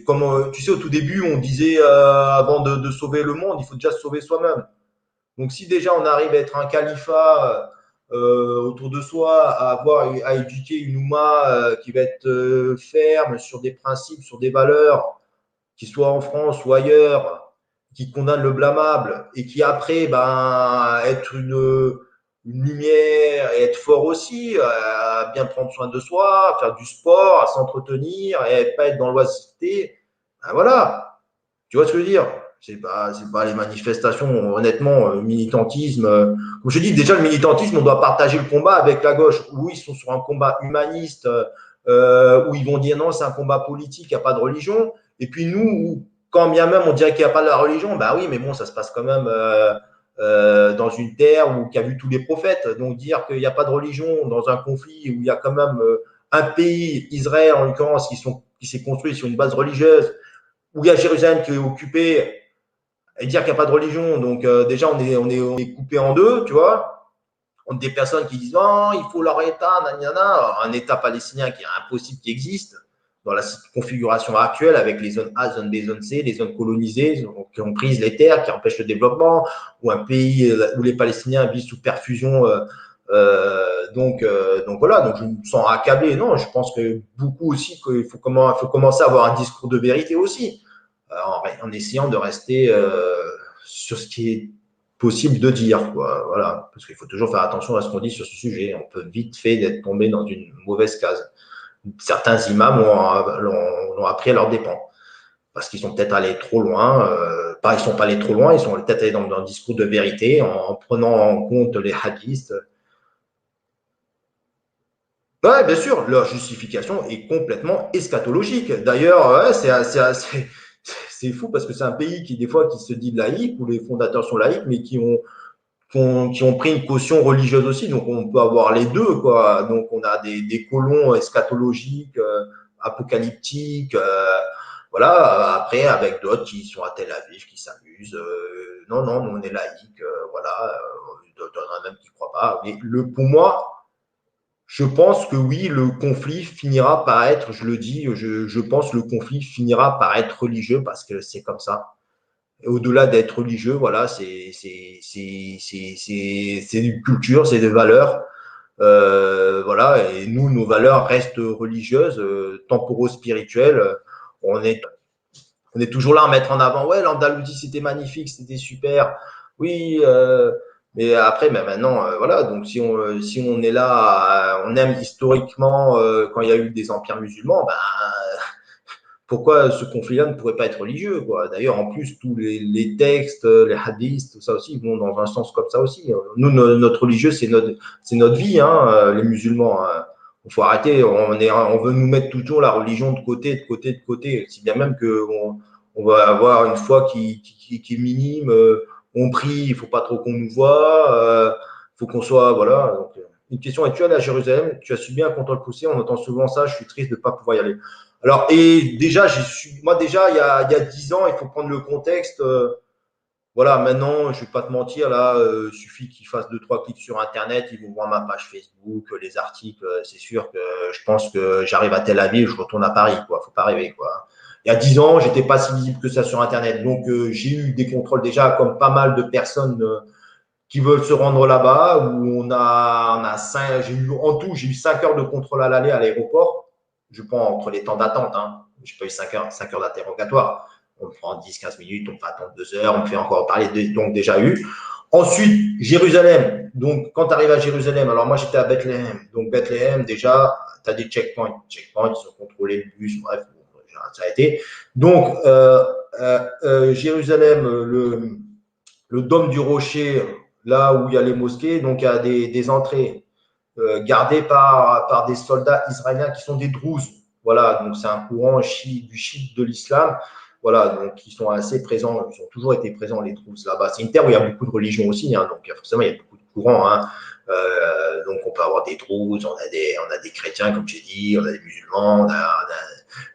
Comme tu sais, au tout début, on disait avant de sauver le monde, il faut déjà se sauver soi-même. Donc, si déjà on arrive à être un califat autour de soi, à éduquer une oumma qui va être ferme sur des principes, sur des valeurs, qui soit en France ou ailleurs, qui condamne le blâmable et qui après, ben, être une lumière et être fort aussi, à bien prendre soin de soi, à faire du sport, à s'entretenir et pas être dans l'oisiveté. Ben voilà. Tu vois ce que je veux dire? C'est pas les manifestations, honnêtement, militantisme. Comme je dis, déjà, le militantisme, on doit partager le combat avec la gauche, où ils sont sur un combat humaniste, où ils vont dire non, c'est un combat politique, il n'y a pas de religion. Et puis nous, quand bien même on dirait qu'il n'y a pas de la religion, bah oui, mais bon, ça se passe quand même dans une terre où qui a vu tous les prophètes. Donc dire qu'il n'y a pas de religion dans un conflit où il y a quand même un pays, Israël en l'occurrence, qui s'est construit sur une base religieuse, où il y a Jérusalem qui est occupée, et dire qu'il n'y a pas de religion. Donc déjà, on est coupé en deux, tu vois. On a des personnes qui disent non, il faut leur État, nanana. Un État palestinien qui est impossible, qui existe dans la configuration actuelle avec les zones A, zones B, zones C, les zones colonisées qui ont pris les terres, qui empêchent le développement, ou un pays où les Palestiniens vivent sous perfusion. Donc voilà, donc je me sens accablé. Non, je pense que beaucoup aussi qu'il faut commencer à avoir un discours de vérité aussi, en essayant de rester sur ce qui est possible de dire, quoi. Voilà, parce qu'il faut toujours faire attention à ce qu'on dit sur ce sujet. On peut vite fait d'être tombé dans une mauvaise case. Certains imams l'ont appris à leurs dépens, parce qu'ils sont peut-être allés trop loin. Pas, ils sont pas allés trop loin, ils sont peut-être allés dans un discours de vérité en prenant en compte les hadiths. Ouais, bien sûr, leur justification est complètement eschatologique. D'ailleurs, ouais, c'est fou parce que c'est un pays qui, des fois, qui se dit laïque, où les fondateurs sont laïques, mais qui ont pris une caution religieuse aussi. Donc, on peut avoir les deux, quoi. Donc, on a des colons eschatologiques, apocalyptiques, voilà. Après, avec d'autres qui sont à Tel Aviv, qui s'amusent. Non, non, nous, on est laïque, voilà. Il y en a même qui ne croient pas. Mais pour moi, je pense que oui, le conflit finira par être, je le dis, je pense que le conflit finira par être religieux parce que c'est comme ça. Et au-delà d'être religieux, voilà, c'est une culture, c'est des valeurs. Voilà, et nous, nos valeurs restent religieuses, temporo-spirituelles. On est, on est toujours là à mettre en avant, ouais, l'Andalousie, c'était magnifique, c'était super. Oui, mais après, ben maintenant, voilà, donc si on est là, on aime historiquement quand il y a eu des empires musulmans, ben, pourquoi ce conflit-là ne pourrait pas être religieux, quoi. D'ailleurs, en plus, tous les textes, les hadiths, tout ça aussi, vont dans un sens comme ça aussi. Nous, notre religieux, c'est notre vie, hein, les musulmans. Il faut arrêter, on veut nous mettre toujours la religion de côté, de côté, de côté. Si bien même qu'on va avoir une foi qui est minime, on prie, il ne faut pas trop qu'on nous voit, il faut qu'on soit, voilà. Donc, une question, es-tu allé à Jérusalem? Tu as subi un contrôle poussé, on entend souvent ça, je suis triste de ne pas pouvoir y aller. Alors, et déjà, moi, déjà, il y a 10 ans, il faut prendre le contexte. Voilà, maintenant, je ne vais pas te mentir, là, il suffit qu'ils fassent 2, 3 clics sur Internet, ils vont voir ma page Facebook, les articles. C'est sûr que je pense que j'arrive à Tel Aviv, je retourne à Paris, quoi. Faut pas rêver, quoi. Il y a 10 ans, j'étais pas si visible que ça sur Internet. Donc, j'ai eu des contrôles déjà, comme pas mal de personnes qui veulent se rendre là-bas, où en tout, j'ai eu 5 heures de contrôle à l'aller à l'aéroport. Je prends entre les temps d'attente, hein. J'ai pas eu 5 heures d'interrogatoire. On me prend 10, 15 minutes, on me fait attendre 2 heures, on me fait encore parler, donc déjà eu. Ensuite, Jérusalem. Donc, quand tu arrives à Jérusalem, alors moi j'étais à Bethléem. Donc, Bethléem, déjà, tu as des checkpoints. Checkpoints, ils ont contrôlé le bus, bref, ça a été. Donc, Jérusalem, le dôme du rocher, là où il y a les mosquées, donc il y a des entrées gardées par des soldats israéliens qui sont des Druzes. Voilà, donc c'est un courant du chiite de l'islam. Voilà, donc ils sont assez présents, ils ont toujours été présents, les Druzes là-bas. C'est une terre où il y a beaucoup de religions aussi, hein, donc forcément il y a beaucoup de courants. Hein. Donc on peut avoir des Druzes, on a des chrétiens, comme j'ai dit, on a des musulmans,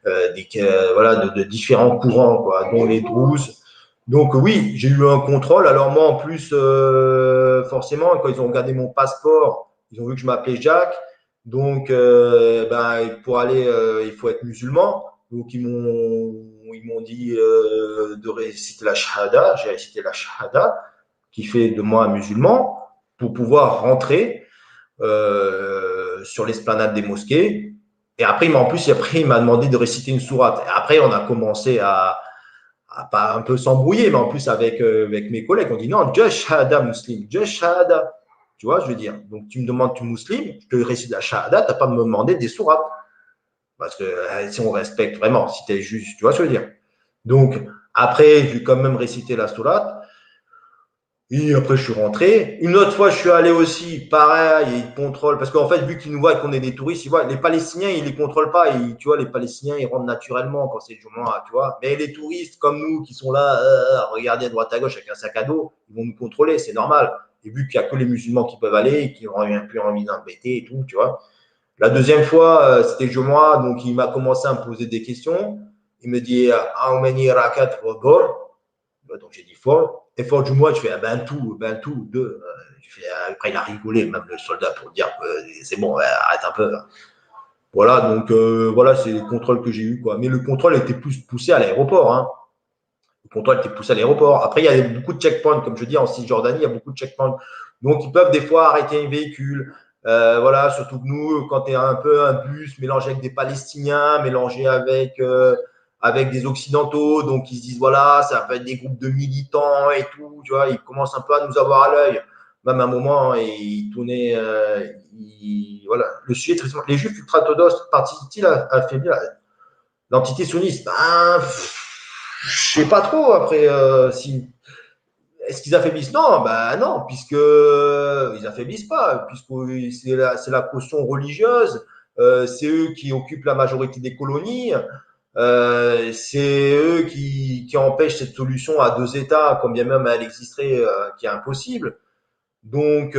voilà, de différents courants, quoi, dont les Druzes. Donc oui, j'ai eu un contrôle. Alors moi, en plus, forcément, quand ils ont regardé mon passeport, ils ont vu que je m'appelais Jacques. Donc, pour aller, il faut être musulman. Donc ils m'ont dit de réciter la shahada. J'ai récité la shahada, qui fait de moi un musulman, pour pouvoir rentrer sur l'esplanade des mosquées. Et après, il m'a demandé de réciter une sourate. Et après, on a commencé à pas un peu s'embrouiller, mais en plus avec mes collègues, on dit non, just shahada muslim, just shahada. Tu vois, je veux dire. Donc, tu me demandes, tu muslim, je te récite la shahada, tu n'as pas à me demander des sourates. Parce que si on respecte vraiment, si tu es juste, tu vois ce que je veux dire. Donc, Après, j'ai quand même récité la sourate. Et après, je suis rentré. Une autre fois, je suis allé aussi, pareil, et ils contrôlent. Parce qu'en fait, vu qu'ils nous voient et qu'on est des touristes, ils voient, les Palestiniens, ils les contrôlent pas. Et, tu vois, les Palestiniens, ils rentrent naturellement quand c'est le Jumu'ah, tu vois. Mais les touristes comme nous, qui sont là, à regarder à droite à gauche avec un sac à dos, ils vont nous contrôler, c'est normal. Et vu qu'il n'y a que les musulmans qui peuvent aller, et qui n'ont plus envie d'embêter et tout, tu vois. La deuxième fois, c'était Jumu'ah, donc il m'a commencé à me poser des questions. Il me dit, how many rakat for door? Donc j'ai dit fort. Et fort du mois, je fais ben tout, deux. Après, il a rigolé, même le soldat, pour dire c'est bon, arrête un peu. Voilà, donc voilà, c'est le contrôle que j'ai eu, quoi. Mais le contrôle était plus poussé à l'aéroport, hein. Le contrôle était poussé à l'aéroport. Après, il y a beaucoup de checkpoints, comme je dis, en Cisjordanie, il y a beaucoup de checkpoints. Donc, ils peuvent des fois arrêter un véhicule. Voilà, surtout que nous, quand tu es un peu un bus mélangé avec des Palestiniens, mélangé avec des Occidentaux, donc ils se disent, voilà, ça peut être des groupes de militants et tout, tu vois, ils commencent un peu à nous avoir à l'œil. Même à un moment, ils tournaient, voilà, le sujet, tristement, les Juifs ultra-orthodoxes participent-ils à affaiblir l'entité sioniste? Ben, je sais pas trop après si est-ce qu'ils affaiblissent. Non, ben non, puisque ils affaiblissent pas, puisque c'est la caution religieuse, c'est eux qui occupent la majorité des colonies, c'est eux qui empêchent cette solution à deux États, quand bien même elle existerait, qui est impossible. Donc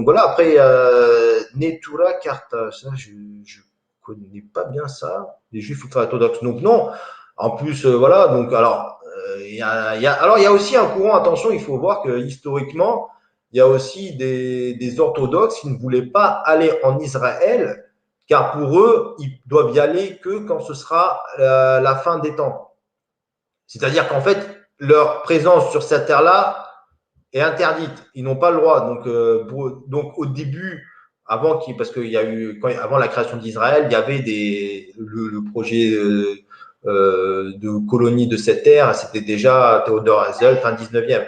voilà. Après, Netura Carta, ça, je connais pas bien ça. Les Juifs ultra-orthodoxes. Donc non. En plus, voilà. Donc alors, alors il y a aussi un courant. Attention, il faut voir que historiquement, il y a aussi des orthodoxes qui ne voulaient pas aller en Israël, car pour eux, ils doivent y aller que quand ce sera la fin des temps. C'est-à-dire qu'en fait, leur présence sur cette terre-là est interdite. Ils n'ont pas le droit. Donc au début, parce qu'il y a eu, avant la création d'Israël, il y avait le projet de colonie de cette terre. C'était déjà Theodor Herzl, fin 19e.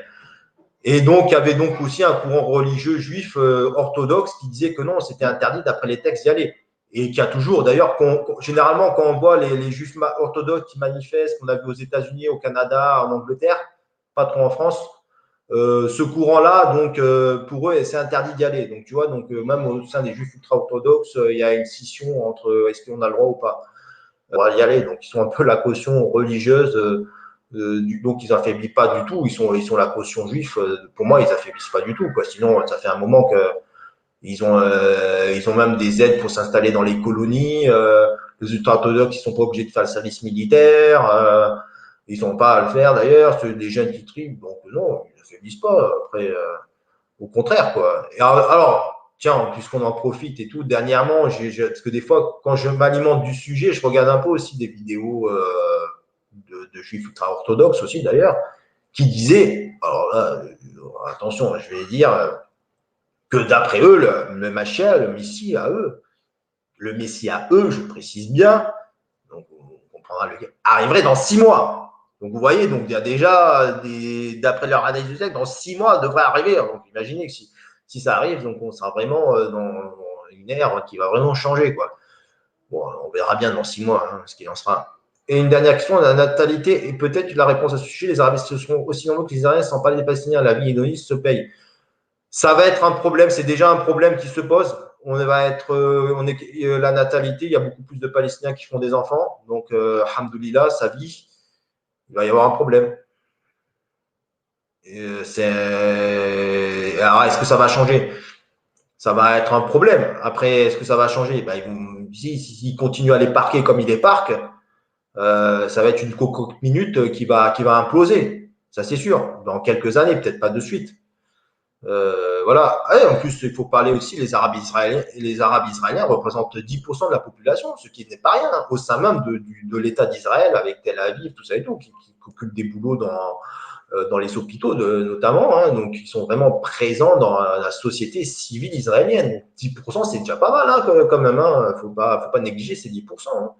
Et donc, il y avait donc aussi un courant religieux juif orthodoxe qui disait que non, c'était interdit d'après les textes d'y aller. Et qui a toujours, d'ailleurs, généralement, quand on voit les juifs orthodoxes qui manifestent, qu'on a vu aux États-Unis, au Canada, en Angleterre, pas trop en France, ce courant-là, donc pour eux, c'est interdit d'y aller. Donc tu vois, donc même au sein des juifs ultra-orthodoxes, il y a une scission entre est-ce qu'on a le droit ou pas y aller. Donc ils sont un peu la caution religieuse. Donc ils affaiblissent pas du tout. Ils sont la caution juive. Pour moi, ils affaiblissent pas du tout, quoi. Sinon, ça fait un moment que ils ont même des aides pour s'installer dans les colonies. Les ultra-orthodoxes, ils sont pas obligés de faire le service militaire. Ils n'ont pas à le faire d'ailleurs. C'est des jeunes qui triment. Donc non, ils n'affaiblissent pas. Après, au contraire, quoi. Et alors, tiens, puisqu'on en profite et tout, dernièrement, parce que des fois, quand je m'alimente du sujet, je regarde un peu aussi des vidéos de juifs ultra-orthodoxes aussi d'ailleurs, qui disaient, alors là, attention, je vais dire que d'après eux, le Machia, le Messie à eux, je précise bien, donc on comprendra arriverait dans 6 mois. Donc vous voyez, donc il y a déjà, d'après leur analyse du texte, dans 6 mois, devrait arriver. Donc imaginez que si ça arrive, donc on sera vraiment dans une ère qui va vraiment changer, quoi. Bon, on verra bien dans 6 mois ce qu'il en sera. Et une dernière question, la natalité, et peut-être la réponse à ce sujet, les Arabistes seront aussi nombreux que les Israéliens, sans parler des Palestiniens, la vie hédoniste se paye. Ça va être un problème, c'est déjà un problème qui se pose. La natalité, il y a beaucoup plus de Palestiniens qui font des enfants, donc alhamdoulilah, ça vit, il va y avoir un problème. Alors, est-ce que ça va changer? Ça va être un problème. Après, est-ce que ça va changer? Ben, s'ils continuent à les parquer comme ils les parquent, ça va être une cocotte minute qui va imploser. Ça, c'est sûr. Dans quelques années, peut-être pas de suite. Voilà. Et en plus, il faut parler aussi, les Arabes israéliens représentent 10% de la population, ce qui n'est pas rien, au sein même de l'État d'Israël, avec Tel Aviv, tout ça et tout, qui occupent des boulots dans les hôpitaux notamment, hein, donc ils sont vraiment présents dans la société civile israélienne. Donc, 10%, c'est déjà pas mal quand même, hein, faut pas négliger ces 10%. Hein.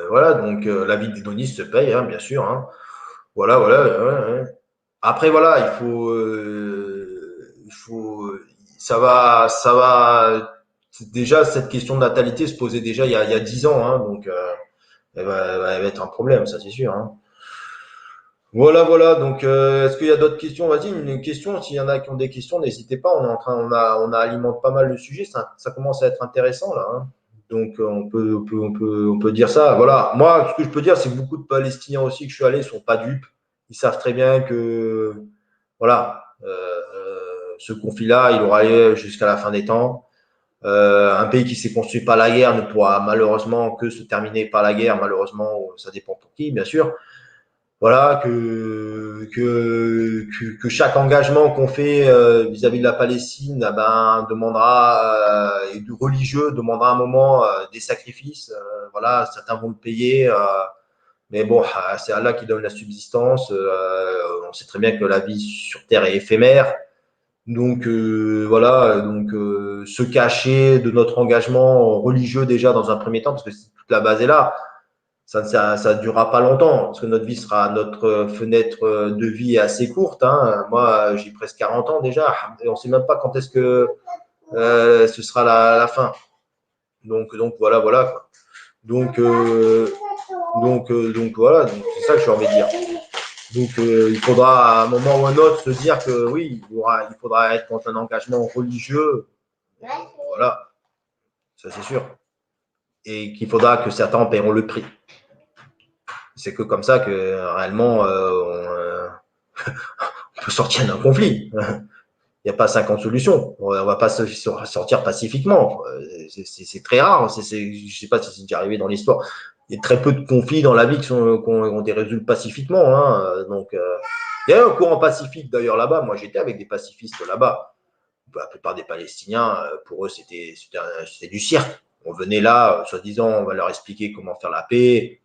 Voilà, donc la vie des donistes se paye, hein, bien sûr. Hein. Voilà, voilà. Ouais, ouais. Après, voilà, ça va. Déjà, cette question de natalité se posait déjà il y a 10 ans, hein, donc elle va être un problème, ça c'est sûr. Hein. Voilà, voilà. Donc, est-ce qu'il y a d'autres questions? Vas-y, une question. S'il y en a qui ont des questions, n'hésitez pas. On a alimente pas mal le sujet. Ça commence à être intéressant là. Hein. Donc, on peut dire ça. Voilà. Moi, ce que je peux dire, c'est que beaucoup de Palestiniens aussi que je suis allé sont pas dupes. Ils savent très bien que, voilà, ce conflit-là, il aura lieu jusqu'à la fin des temps. Un pays qui s'est construit par la guerre ne pourra malheureusement que se terminer par la guerre. Malheureusement, ça dépend pour qui, bien sûr. Voilà, que chaque engagement qu'on fait vis-à-vis de la Palestine demandera, et du religieux demandera un moment des sacrifices. Voilà, certains vont le payer, mais bon, c'est Allah qui donne la subsistance. On sait très bien que la vie sur Terre est éphémère. Donc voilà, donc se cacher de notre engagement religieux déjà dans un premier temps, parce que toute la base est là, ça durera pas longtemps, parce que notre fenêtre de vie est assez courte. Hein. Moi, j'ai presque 40 ans déjà, et on sait même pas quand est-ce que ce sera la fin. Donc voilà, voilà. Quoi. Donc, donc voilà, c'est ça que j'ai envie de dire. Donc il faudra à un moment ou à un autre se dire que oui, il faudra être dans un engagement religieux. Voilà, ça c'est sûr. Et qu'il faudra que certains en paieront le prix. C'est que comme ça que réellement on peut sortir d'un conflit. Il n'y a pas 50 solutions. On ne va pas sortir pacifiquement. C'est très rare. Je ne sais pas si c'est déjà arrivé dans l'histoire. Il y a très peu de conflits dans la vie qui ont été résolus pacifiquement. Hein. Donc, il y a un courant pacifique d'ailleurs là-bas. Moi, j'étais avec des pacifistes là-bas. La plupart des Palestiniens, pour eux, c'était du cirque. On venait là, soi-disant, on va leur expliquer comment faire la paix.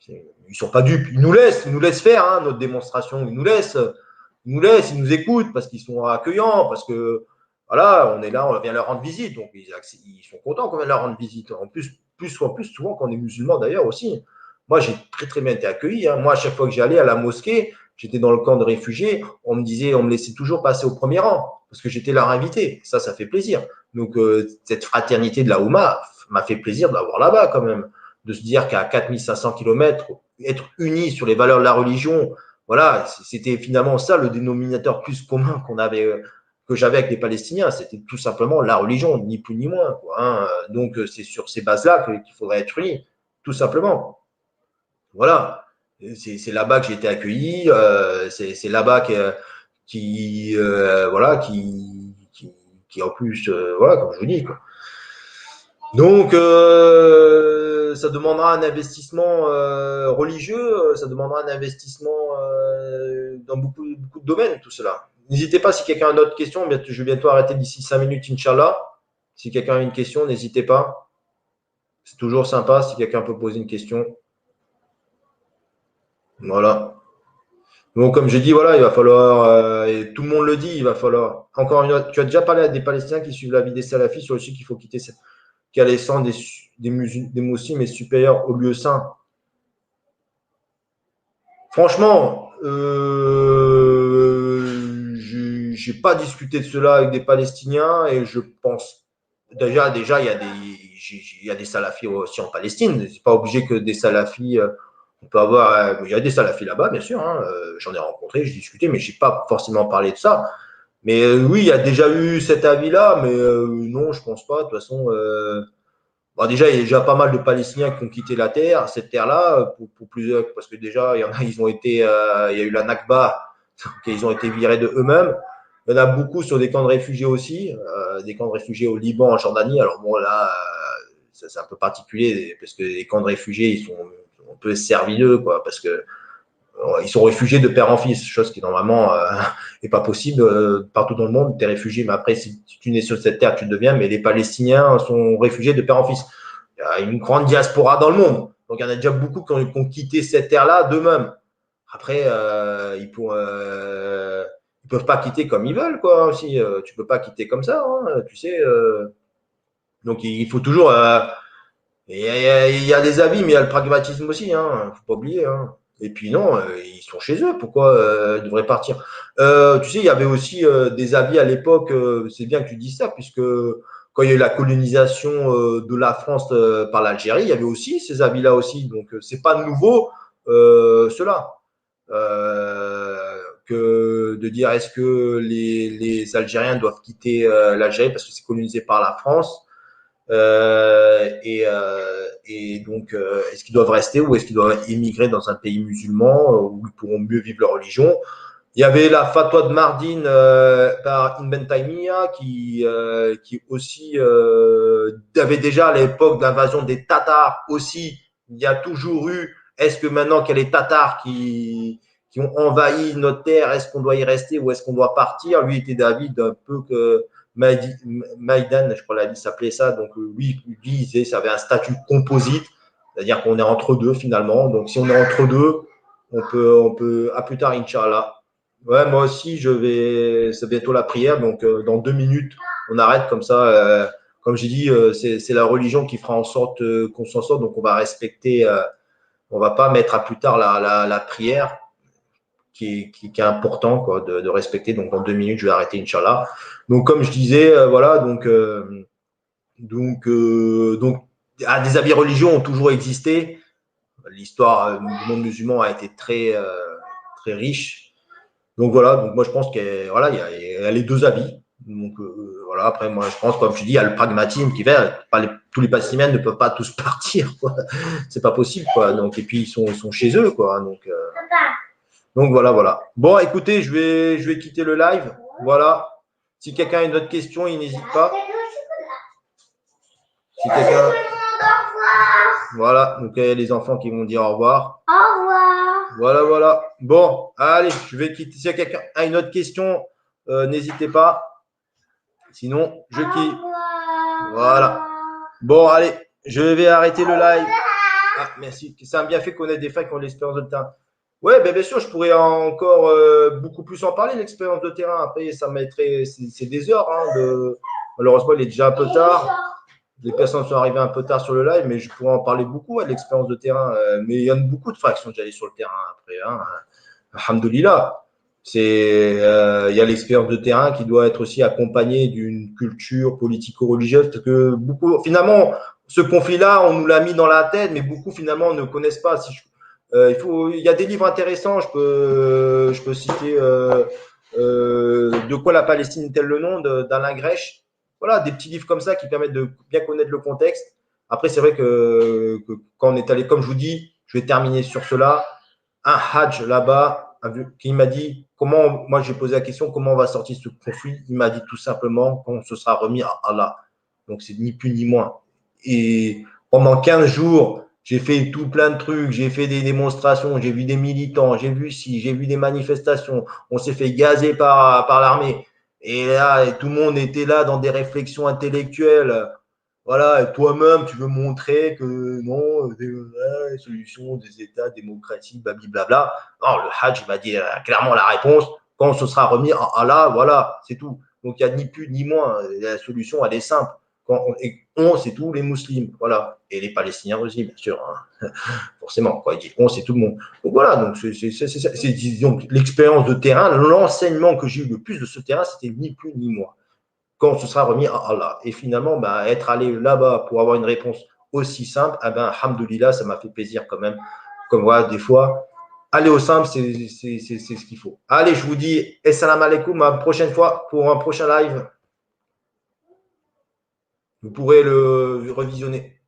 Ils sont pas dupes. Ils nous laissent faire hein, notre démonstration. Ils nous écoutent parce qu'ils sont accueillants, parce que voilà, on est là, on vient leur rendre visite, donc ils sont contents qu'on vienne leur rendre visite. En plus, souvent quand on est musulman d'ailleurs aussi. Moi, j'ai très très bien été accueilli. Hein. Moi, à chaque fois que j'allais à la mosquée, j'étais dans le camp de réfugiés, on me laissait toujours passer au premier rang parce que j'étais leur invité. Ça fait plaisir. Donc cette fraternité de la Oumma m'a fait plaisir de l'avoir là-bas quand même, de se dire qu'à 4500 kilomètres, être unis sur les valeurs de la religion, voilà, c'était finalement ça le dénominateur plus commun que j'avais avec les Palestiniens. C'était tout simplement la religion, ni plus ni moins. Quoi, hein. Donc, c'est sur ces bases-là qu'il faudrait être unis, tout simplement. Voilà. C'est là-bas que j'ai été accueilli. C'est là-bas voilà, qui en plus, voilà, comme je vous dis, quoi. Donc, ça demandera un investissement religieux, ça demandera un investissement dans beaucoup, beaucoup de domaines, tout cela. N'hésitez pas, si quelqu'un a d'autres questions, je vais bientôt arrêter d'ici 5 minutes, Inch'Allah. Si quelqu'un a une question, n'hésitez pas. C'est toujours sympa si quelqu'un peut poser une question. Voilà. Donc, comme j'ai dit, voilà, il va falloir, et tout le monde le dit, il va falloir. Encore une autre, tu as déjà parlé à des Palestiniens qui suivent la vie des salafis sur le site qu'il faut quitter cette qu'à les sangs des musulmans est supérieur au lieu saint. Franchement, j'ai pas discuté de cela avec des Palestiniens et je pense déjà il y a des salafis aussi en Palestine. C'est pas obligé que des salafis. On peut avoir, il y a des salafis là-bas, bien sûr. Hein, j'en ai rencontré, j'ai discuté, mais j'ai pas forcément parlé de ça. Mais oui, il y a déjà eu cet avis-là, mais non, je pense pas. De toute façon, bon, déjà, il y a déjà pas mal de Palestiniens qui ont quitté la terre, cette terre-là, pour plusieurs, parce que déjà, il y en a, ils ont été, il y a eu la Nakba, ils ont été virés de eux-mêmes. Il y en a beaucoup sur des camps de réfugiés aussi, des camps de réfugiés au Liban, en Jordanie. Alors bon, là, c'est un peu particulier, parce que les camps de réfugiés, ils sont un peu servileux, quoi, parce que ils sont réfugiés de père en fils, chose qui normalement n'est pas possible partout dans le monde. Tu es réfugié, mais après, si tu nais sur cette terre, tu le deviens. Mais les Palestiniens sont réfugiés de père en fils. Il y a une grande diaspora dans le monde. Donc, il y en a déjà beaucoup qui ont quitté cette terre-là d'eux-mêmes. Après, ils peuvent pas quitter comme ils veulent, quoi. Aussi, tu peux pas quitter comme ça, hein, tu sais. Donc, il faut toujours. Il y a des avis, mais il y a le pragmatisme aussi. Hein, faut pas oublier. Hein. Et puis non, ils sont chez eux. Pourquoi ils devraient partir? Tu sais, il y avait aussi des avis à l'époque. C'est bien que tu dis ça, puisque quand il y a eu la colonisation de la France par l'Algérie, il y avait aussi ces avis-là aussi. Donc, c'est pas nouveau cela. Que de dire est-ce que les Algériens doivent quitter l'Algérie parce que c'est colonisé par la France et donc est-ce qu'ils doivent rester ou est-ce qu'ils doivent émigrer dans un pays musulman où ils pourront mieux vivre leur religion. Il y avait la fatwa de Mardin par Ibn Taymiyyah qui aussi avait déjà à l'époque de l'invasion des Tatars aussi. Il y a toujours eu. Est-ce que maintenant qu'il y a les Tatars qui ont envahi notre terre, est-ce qu'on doit y rester ou est-ce qu'on doit partir? Lui était d'avis d'un peu que Maïdan, je crois la liste s'appelait ça. Donc lui disait ça avait un statut composite, c'est-à-dire qu'on est entre deux finalement. Donc si on est entre deux, on peut à plus tard, Inch'Allah. Ouais, moi aussi, c'est bientôt la prière, donc dans 2 minutes, on arrête comme ça. Comme j'ai dit, c'est la religion qui fera en sorte qu'on s'en sorte, donc on va respecter, on va pas mettre à plus tard la prière, qui est important quoi, de respecter. Donc dans 2 minutes, je vais arrêter, Inch'Allah. Donc comme je disais, voilà, donc des avis religieux ont toujours existé. L'histoire du monde musulman a été très riche. Donc voilà, donc moi je pense qu'il voilà, y a les deux avis. Donc voilà, après moi je pense, comme je dis, il y a le pragmatisme qui fait, tous les Palestiniens ne peuvent pas tous partir, quoi. C'est pas possible, quoi. Donc et puis ils sont chez eux, quoi. Donc voilà. Bon, écoutez, je vais quitter le live. Voilà. Si quelqu'un a une autre question, il n'hésite pas. Si quelqu'un. Voilà, donc il y a les enfants qui vont dire au revoir.
Au revoir.
Voilà. Bon, allez, je vais quitter. Si quelqu'un a une autre question, n'hésitez pas. Sinon, je quitte. Voilà. Bon, allez, je vais arrêter le live. Ah, merci. C'est un bienfait qu'on ait des fins qui ont l'expérience de terrain. Ouais, ben bien sûr, je pourrais encore beaucoup plus en parler, l'expérience de terrain. Après, ça mettrait, c'est des heures. Malheureusement, il est déjà un peu tard. Les personnes sont arrivées un peu tard sur le live, mais je pourrais en parler beaucoup de l'expérience de terrain. Mais il y a beaucoup de fractions d'aller sur le terrain après. Alhamdoulilah. Il y a l'expérience de terrain qui doit être aussi accompagnée d'une culture politico-religieuse, parce que beaucoup, finalement, ce conflit-là, on nous l'a mis dans la tête, mais beaucoup finalement ne connaissent pas. Il y a des livres intéressants. Je peux citer De quoi la Palestine est-elle le nom d'Alain Grèche. Voilà, des petits livres comme ça qui permettent de bien connaître le contexte. Après, c'est vrai que quand on est allé, comme je vous dis, je vais terminer sur cela. Un Hajj là-bas, qui m'a dit comment, moi j'ai posé la question, comment on va sortir ce conflit. Il m'a dit tout simplement qu'on se sera remis à Allah. Donc c'est ni plus ni moins. Et pendant 15 jours, j'ai fait tout plein de trucs, j'ai fait des démonstrations, j'ai vu des militants, j'ai vu j'ai vu des manifestations, on s'est fait gazer par l'armée. Et là, tout le monde était là dans des réflexions intellectuelles. Voilà, et toi-même, tu veux montrer que non, solution des États démocratiques, blablabla. Non, le Hajj, il m'a dit clairement la réponse. Quand ce sera remis à Allah, voilà, c'est tout. Donc, il n'y a ni plus ni moins. La solution, elle est simple. C'est tous les musulmans, voilà. Et les Palestiniens aussi, bien sûr. Forcément, quoi. Il dit c'est tout le monde. Donc, voilà, donc donc l'expérience de terrain, l'enseignement que j'ai eu le plus de ce terrain, c'était ni plus ni moins quand ce sera remis à Allah. Et finalement, être allé là-bas pour avoir une réponse aussi simple, alhamdoulilah, ça m'a fait plaisir quand même. Comme voilà, des fois, aller au simple, c'est ce qu'il faut. Allez, je vous dis, salam alaikum, à la prochaine fois pour un prochain live. Vous pourrez le revisionner.